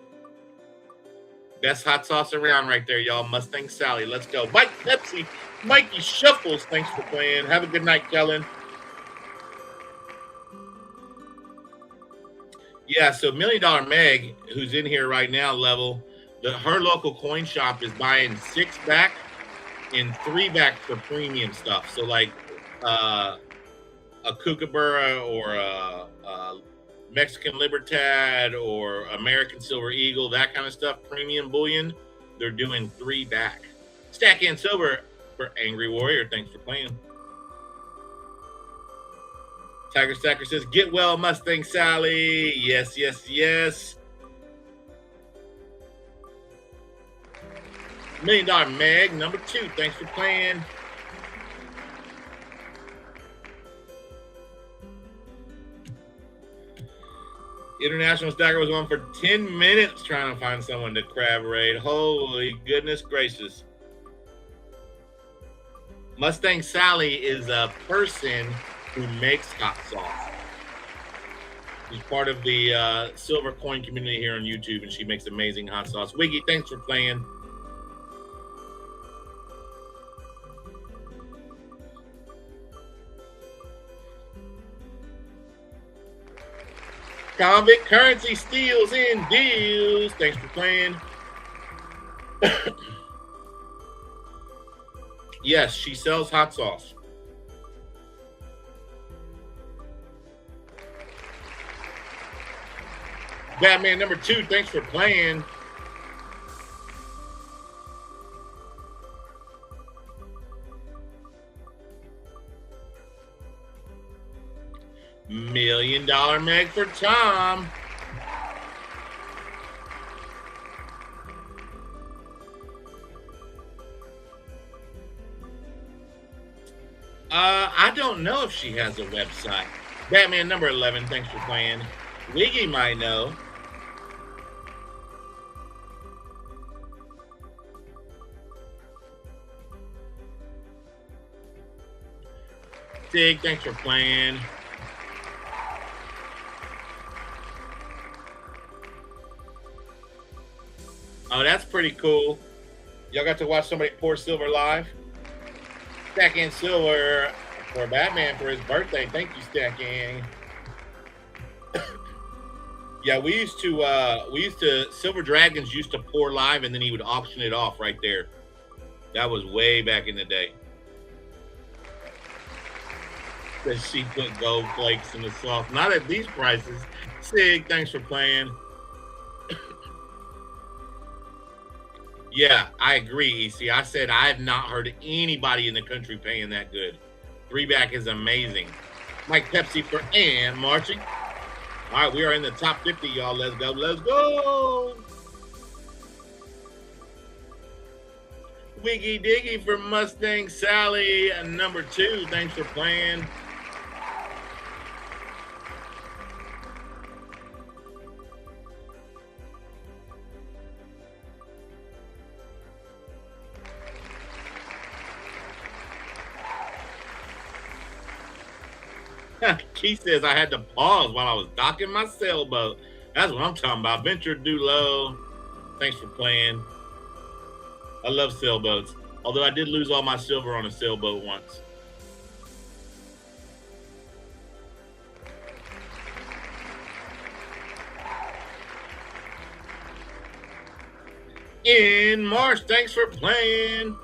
Best hot sauce around right there, y'all. Mustang Sally. Let's go. Mike Pepsi. Mikey Shuffles. Thanks for playing. Have a good night, Kellen. Yeah, so $1 Million Meg, who's in here right now, level, her local coin shop is buying 6-back and 3-back for premium stuff. So like a Kookaburra or a Mexican Libertad or American Silver Eagle, that kind of stuff, premium bullion, they're doing 3-back. Stack and Silver for Angry Warrior. Thanks for playing. Tiger Stacker says, get well, Mustang Sally. Yes, yes, yes. $1 Million Meg, number 2. Thanks for playing. International Stacker was on for 10 minutes trying to find someone to crab raid. Holy goodness gracious. Mustang Sally is a person who makes hot sauce. She's part of the silver coin community here on YouTube, and she makes amazing hot sauce. Wiggy, thanks for playing. Convict Currency steals and deals. Thanks for playing. Yes, she sells hot sauce. Batman number 2, thanks for playing. $1 Million Meg for Tom. I don't know if she has a website. Batman number 11, thanks for playing. Wiggy might know. Sig, thanks for playing. Oh, that's pretty cool. Y'all got to watch somebody pour silver live? Stacking Silver for Batman for his birthday. Thank you, Stacking. Yeah, we used to, Silver Dragons used to pour live and then he would auction it off right there. That was way back in the day. Because she put gold flakes in the sauce. Not at these prices. Sig, thanks for playing. Yeah, I agree, EC. I said I have not heard anybody in the country paying that good. 3-back is amazing. Mike Pepsi for and marching. All right, we are in the top 50, y'all. Let's go. Let's go. Wiggy Diggy for Mustang Sally, number 2. Thanks for playing. Keith says I had to pause while I was docking my sailboat. That's what I'm talking about. Venture Dulo. Thanks for playing. I love sailboats. Although I did lose all my silver on a sailboat once. In March, thanks for playing.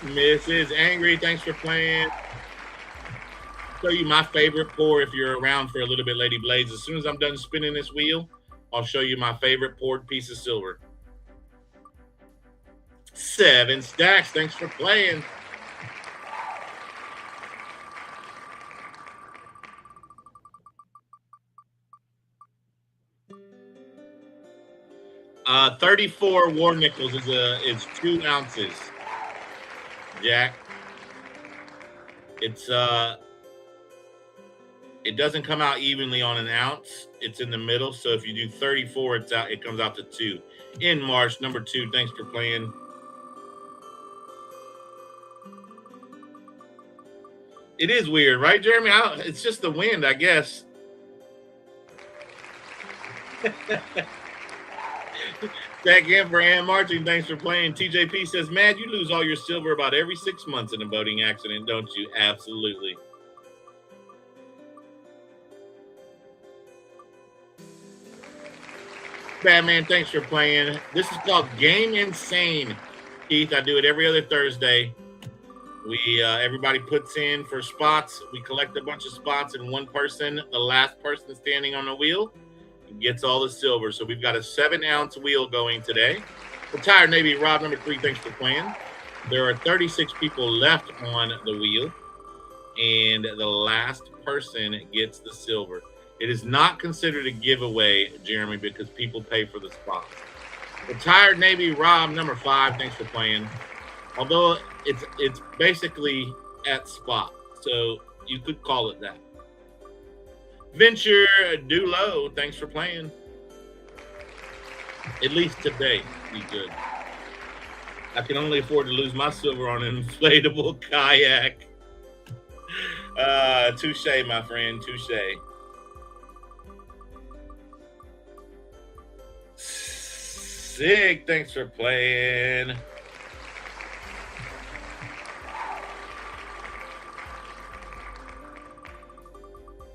Mrs. Angry, thanks for playing. Show you my favorite pour if you're around for a little bit, Lady Blades. As soon as I'm done spinning this wheel, I'll show you my favorite poured piece of silver. 7 stacks. Thanks for playing. Uh, 34 war nickels is 2 ounces. Jack. It's it doesn't come out evenly on an ounce. It's in the middle. So if you do 34, it comes out to 2. In March, number 2. Thanks for playing. It is weird, right, Jeremy? It's just the wind, I guess. Back in for Ann Marching. Thanks for playing. TJP says, man, you lose all your silver about every 6 months in a boating accident, don't you? Absolutely. Batman, thanks for playing. This is called Game Insane. Keith, I do it every other Thursday. We everybody puts in for spots. We collect a bunch of spots, and one person, the last person standing on the wheel, gets all the silver. So we've got a 7-ounce wheel going today. Retired Navy Rob, number 3, thanks for playing. There are 36 people left on the wheel, and the last person gets the silver. It is not considered a giveaway, Jeremy, because people pay for the spots. Retired Navy Rob, number 5, thanks for playing. Although it's basically at spot, so you could call it that. Venture Dulo, thanks for playing. At least today, be good. I can only afford to lose my silver on an inflatable kayak. Touche, my friend, touche. Sig, thanks for playing.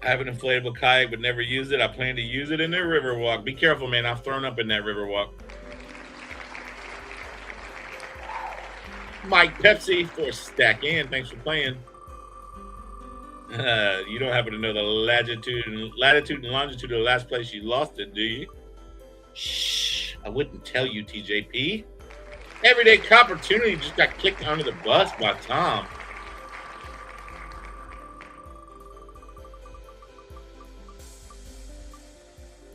I have an inflatable kayak but never used it. I plan to use it in the Riverwalk. Be careful, man. I've thrown up in that Riverwalk. Mike Pepsi for Stack In. Thanks for playing. You don't happen to know the latitude and longitude of the last place you lost it, do you? Shh. I wouldn't tell you, TJP. Everyday Opportunity just got kicked under the bus by Tom.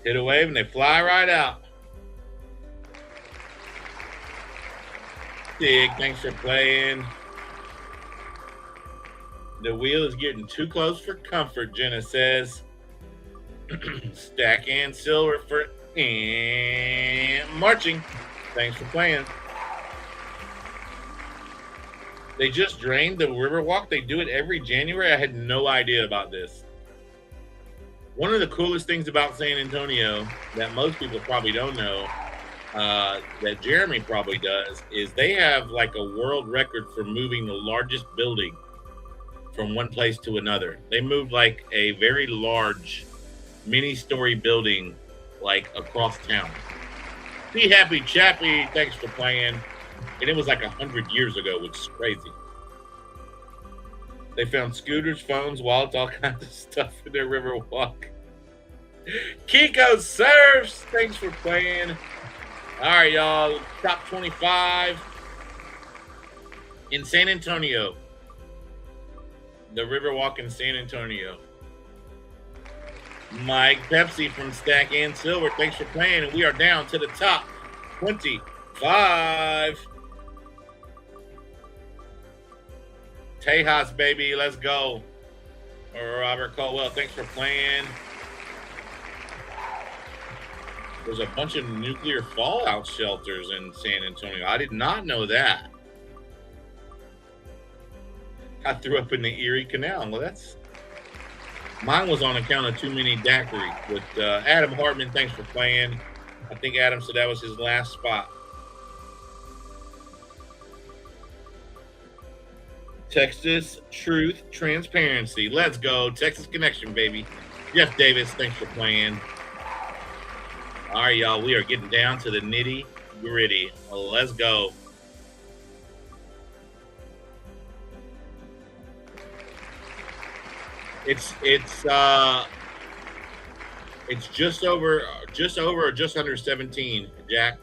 Hit a wave and they fly right out. Dig, thanks for playing. The wheel is getting too close for comfort, Jenna says. Stack In silver for and Marching. Thanks for playing. They just drained the Riverwalk. They do it every January. I had no idea about this. One of the coolest things about San Antonio that most people probably don't know, that Jeremy probably does, is they have like a world record for moving the largest building from one place to another. They moved like a very large mini-story building like across town. Be Happy Chappie, thanks for playing. And it was like 100 years ago, which is crazy. They found scooters, phones, wallets, all kinds of stuff in their Riverwalk. Kiko Surfs, thanks for playing. All right, y'all. Top 25 in San Antonio. The Riverwalk in San Antonio. Mike Pepsi from Stack In Silver, thanks for playing. And we are down to the top 25. Tejas, baby, let's go. Robert Caldwell, thanks for playing. There's a bunch of nuclear fallout shelters in San Antonio. I did not know that. I threw up in the Erie Canal. Well, mine was on account of too many daiquiris. But Adam Hartman, thanks for playing. I think Adam said that was his last spot. Texas Truth Transparency. Let's go. Texas Connection, baby. Jeff Davis, thanks for playing. All right, y'all. We are getting down to the nitty gritty. Let's go. It's It's just over or just under 17, Jack.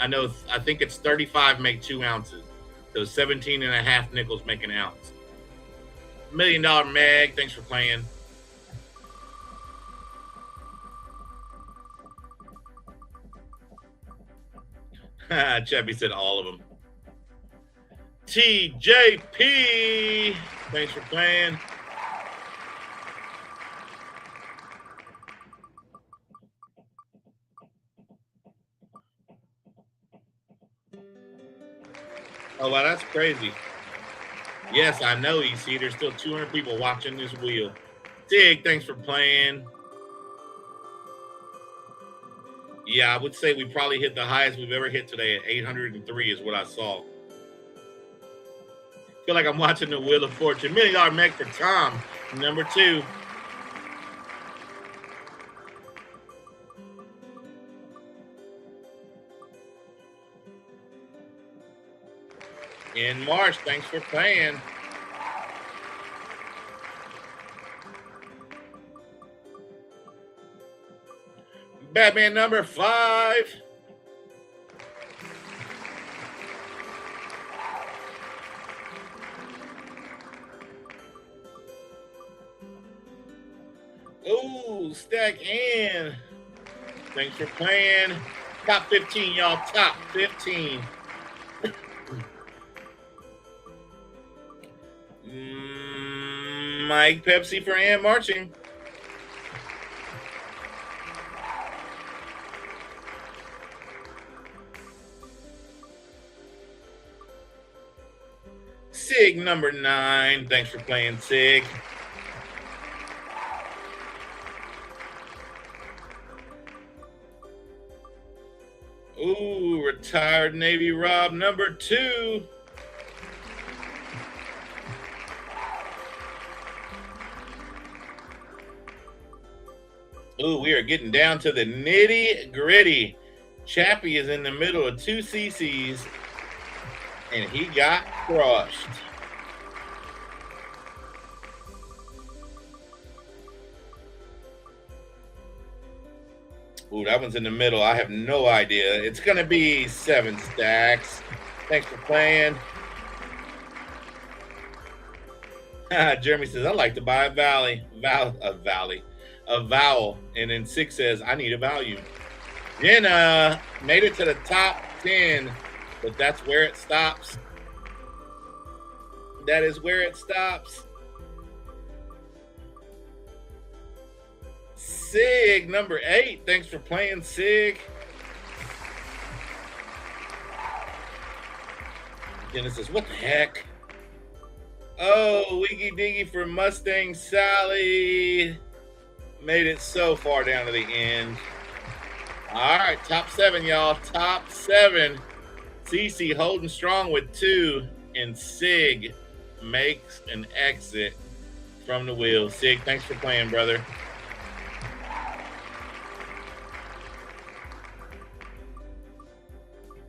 I think it's 35 make 2 ounces. So 17 and a half nickels make an ounce. $1 Million Meg, thanks for playing. Chevy said all of them. TJP, thanks for playing. Oh, wow, that's crazy. Yes, I know, EC. There's still 200 people watching this wheel. Dig, thanks for playing. Yeah, I would say we probably hit the highest we've ever hit today at 803 is what I saw. Feel like I'm watching the Wheel of Fortune. $1 Million Meg for Tom, number 2. In March, thanks for playing. Batman number 5. Ooh, Stack in. Thanks for playing. Top 15, y'all. Top 15. Mike Pepsi for Ann Marching. Sig number 9. Thanks for playing, Sig. Ooh, retired Navy Rob number 2. Ooh, we are getting down to the nitty gritty. Chappie is in the middle of 2 CCs, and he got crushed. Ooh, that one's in the middle. I have no idea. It's going to be 7 stacks. Thanks for playing. Jeremy says, I'd like to buy a vowel. And then 6 says, I need a value. Jenna made it to the top 10, but that's where it stops. That is where it stops. Sig number 8. Thanks for playing, Sig. Dennis says, what the heck? Oh, Wiggy Diggy for Mustang Sally. Made it so far down to the end. All right, top 7, y'all. Top 7. CC holding strong with 2, and Sig makes an exit from the wheel. Sig, thanks for playing, brother.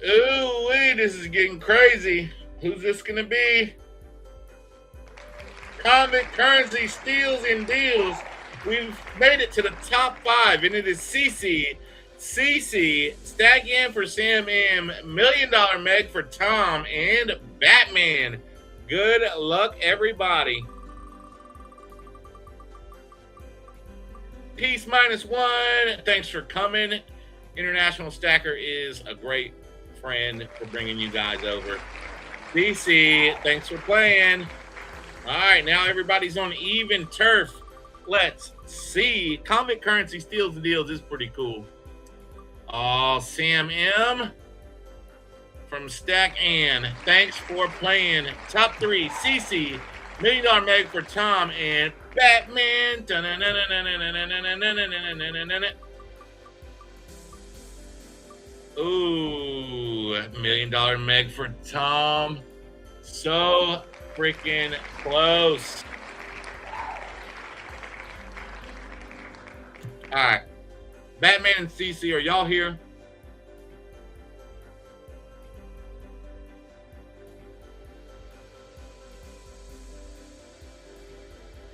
Ooh, this is getting crazy. Who's this going to be? Convict Currency Steals and Deals. We've made it to the top 5, and it is CC. CC, Stack in for Sam M, $1 Million Meg for Tom, and Batman. Good luck, everybody. Peace -1. Thanks for coming. International Stacker is a great friend for bringing you guys over. DC, thanks for playing. All right, now everybody's on even turf. Let's see. Convict Currency Steals and Deals is pretty cool. Oh, Sam M from Stack Ann. Thanks for playing. Top 3, CC, $1 Million Meg for Tom, and Batman. Ooh, $1 Million Meg for Tom. So freaking close. All right. Batman and CC, are y'all here?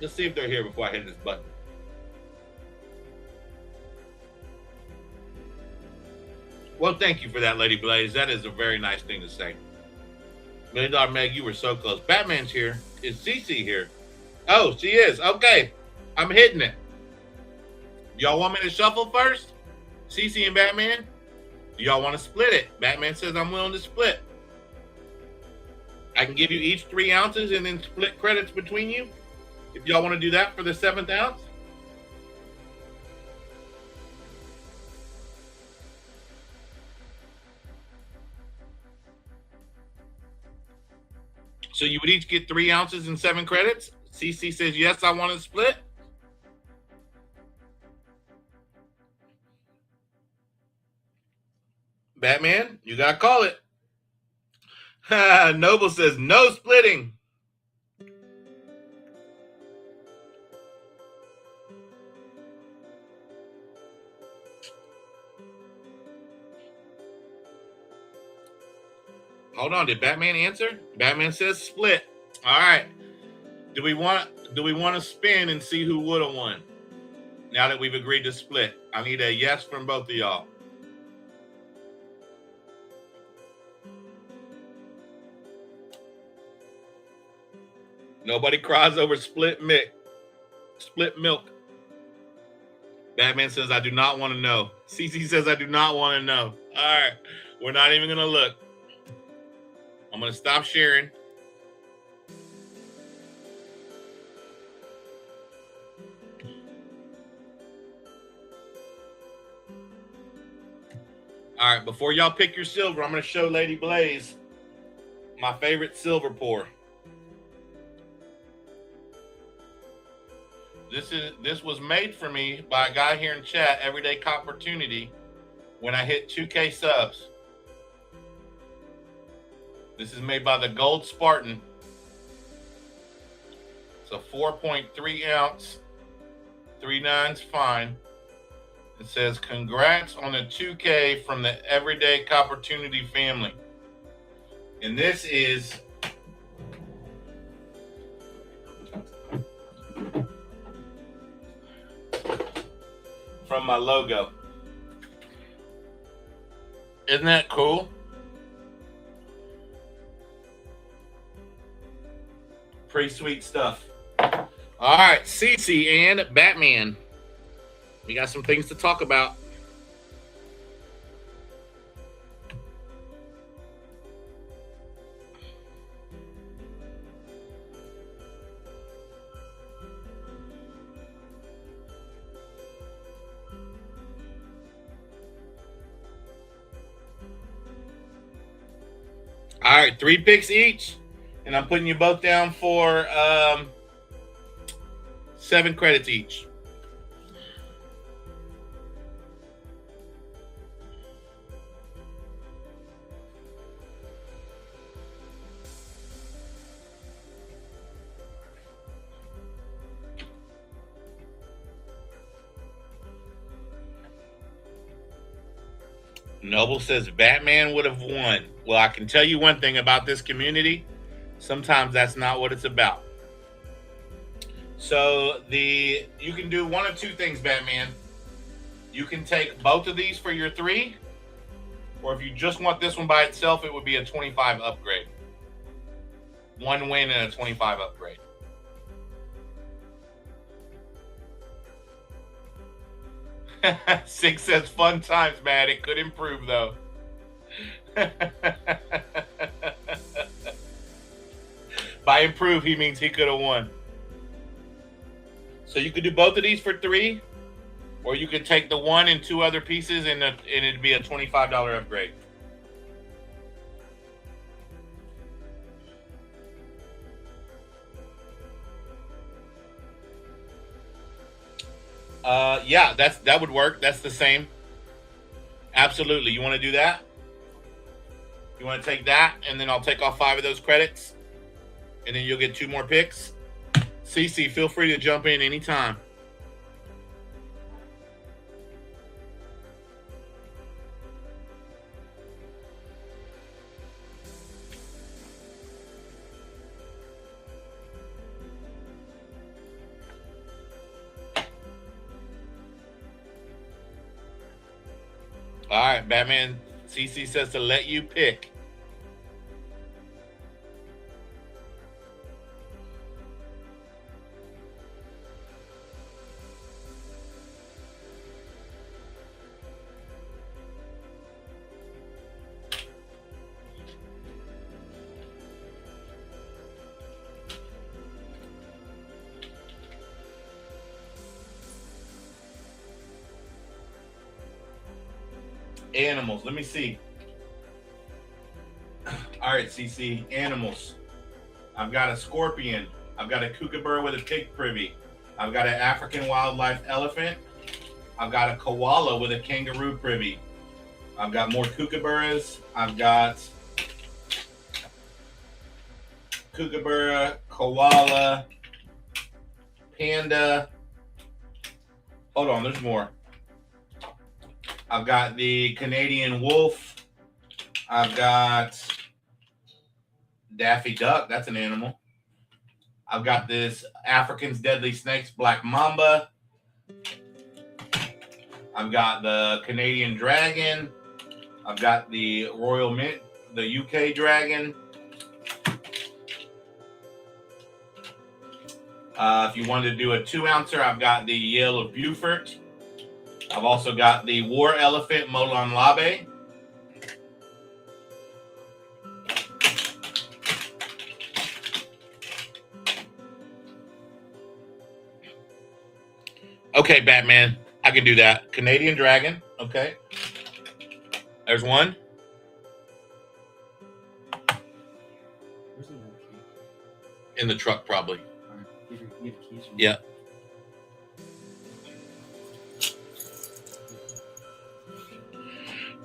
Let's see if they're here before I hit this button. Well, thank you for that, Lady Blaze. That is a very nice thing to say. $1 Million Meg, you were so close. Batman's here. Is Cece here? Oh, she is. Okay. I'm hitting it. Y'all want me to shuffle first? Cece and Batman? Do y'all want to split it? Batman says I'm willing to split. I can give you each 3 ounces and then split credits between you. If y'all want to do that for the 7th ounce. So you would each get 3 ounces and 7 credits. CC says, yes, I want to split. Batman, you got to call it. Noble says, no splitting. Hold on, did Batman answer? Batman says split. All right. Do we want to spin and see who would have won? Now that we've agreed to split, I need a yes from both of y'all. Nobody cries over split milk. Batman says, I do not want to know. CC says, I do not want to know. All right. We're not even going to look. I'm going to stop sharing. All right. Before y'all pick your silver, I'm going to show Lady Blaze my favorite silver pour. This was made for me by a guy here in chat, Everyday Opportunity, when I hit 2K subs. This is made by the Gold Spartan. It's a 4.3 ounce, 3/9 fine. It says, congrats on the 2K from the Everyday Opportunity family. And this is from my logo. Isn't that cool? Pretty sweet stuff. All right, Cece and Batman. We got some things to talk about. All right, 3 picks each. And I'm putting you both down for 7 credits each. Noble says Batman would have won. Well, I can tell you one thing about this community. Sometimes that's not what it's about. So you can do one of 2 things, Batman. You can take both of these for your 3, or if you just want this one by itself, it would be a 25 upgrade. 1 win and a 25 upgrade. Six says fun times, man. It could improve though. By improve, he means he could have won. So you could do both of these for 3, or you could take the 1 and 2 other pieces and it'd be a $25 upgrade. Yeah, that would work. That's the same. Absolutely. You want to do that? You want to take that, and then I'll take off 5 of those credits, and then you'll get 2 more picks. CC, feel free to jump in anytime. All right, Batman CC says to let you pick. Animals. Let me see. All right, CC. Animals. I've got a scorpion. I've got a kookaburra with a pig privy. I've got an African wildlife elephant. I've got a koala with a kangaroo privy. I've got more kookaburras. I've got kookaburra, koala, panda. Hold on, there's more. I've got the Canadian wolf. I've got Daffy Duck. That's an animal. I've got this African's deadly snakes, black mamba. I've got the Canadian dragon. I've got the Royal Mint, the UK dragon. If you wanted to do a 2-ouncer, I've got the Yale of Beaufort. I've also got the war elephant, Molon Labe. Okay, Batman, I can do that. Canadian dragon. Okay. There's one. In the truck, probably. Yeah.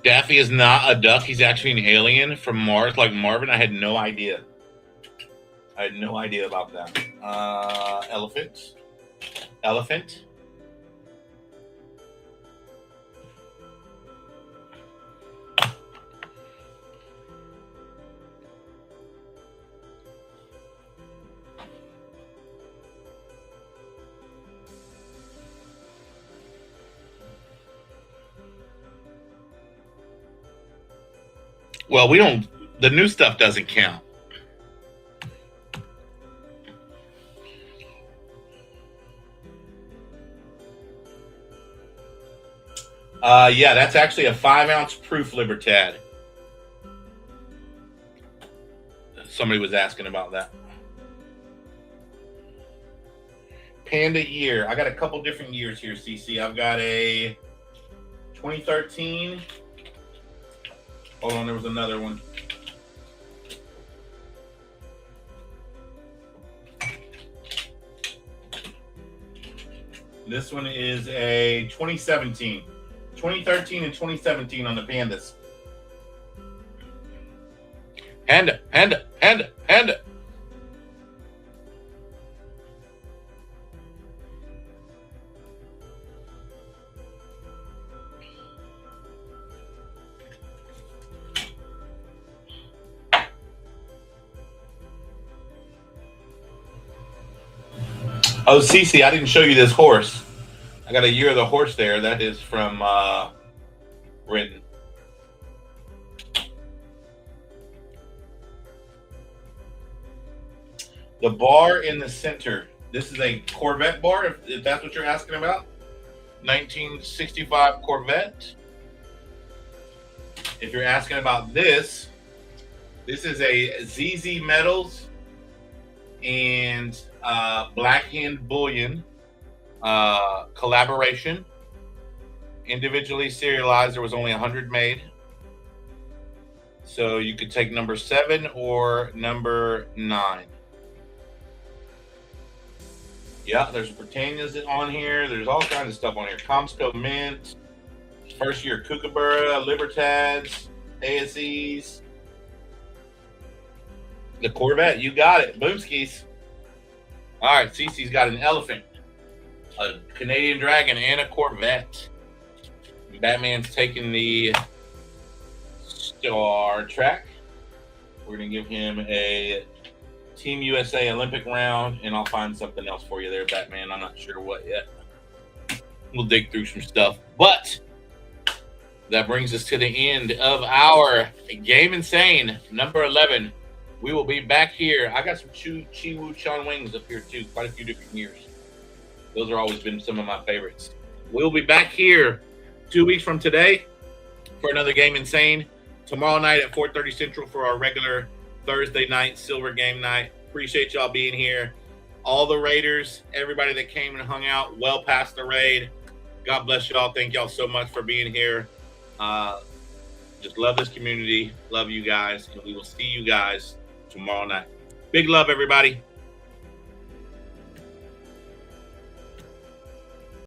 Daffy is not a duck. He's actually an alien from Mars, like Marvin. I had no idea. I had no idea about that. Elephant. Elephant. Well, we don't, the new stuff doesn't count. Yeah, that's actually a 5-ounce proof Libertad. Somebody was asking about that. Panda year. I got a couple different years here, CC. I've got a 2013. Hold on, there was another one. This one is a 2017. 2013 and 2017 on the pandas. Panda, panda, panda, panda. Oh, Cece, I didn't show you this horse. I got a year of the horse there. That is from Britain. The bar in the center. This is a Corvette bar, if that's what you're asking about. 1965 Corvette. If you're asking about this, this is a ZZ Metals and Black Hand Bullion collaboration. Individually serialized, there was only 100 made. So you could take number 7 or number 9. Yeah, there's Britannias on here. There's all kinds of stuff on here. Comsco Mint, first year Kookaburra, Libertads, ASEs. The Corvette, you got it. Boomskis. All right, Cece's got an elephant, a Canadian dragon, and a Corvette. Batman's taking the Star Trek. We're going to give him a Team USA Olympic round, and I'll find something else for you there, Batman. I'm not sure what yet. We'll dig through some stuff. But That brings us to the end of our Game Insane number 11. We will be back here. I got some Chi Wu Chon wings up here too, quite a few different years. Those have always been some of my favorites. We'll be back here 2 weeks from today for another Game Insane. Tomorrow night at 4:30 Central for our regular Thursday night silver game night. Appreciate y'all being here. All the Raiders, everybody that came and hung out well past the raid. God bless y'all. Thank y'all so much for being here. Just love this community. Love you guys. And we will see you guys tomorrow night. Big love, everybody.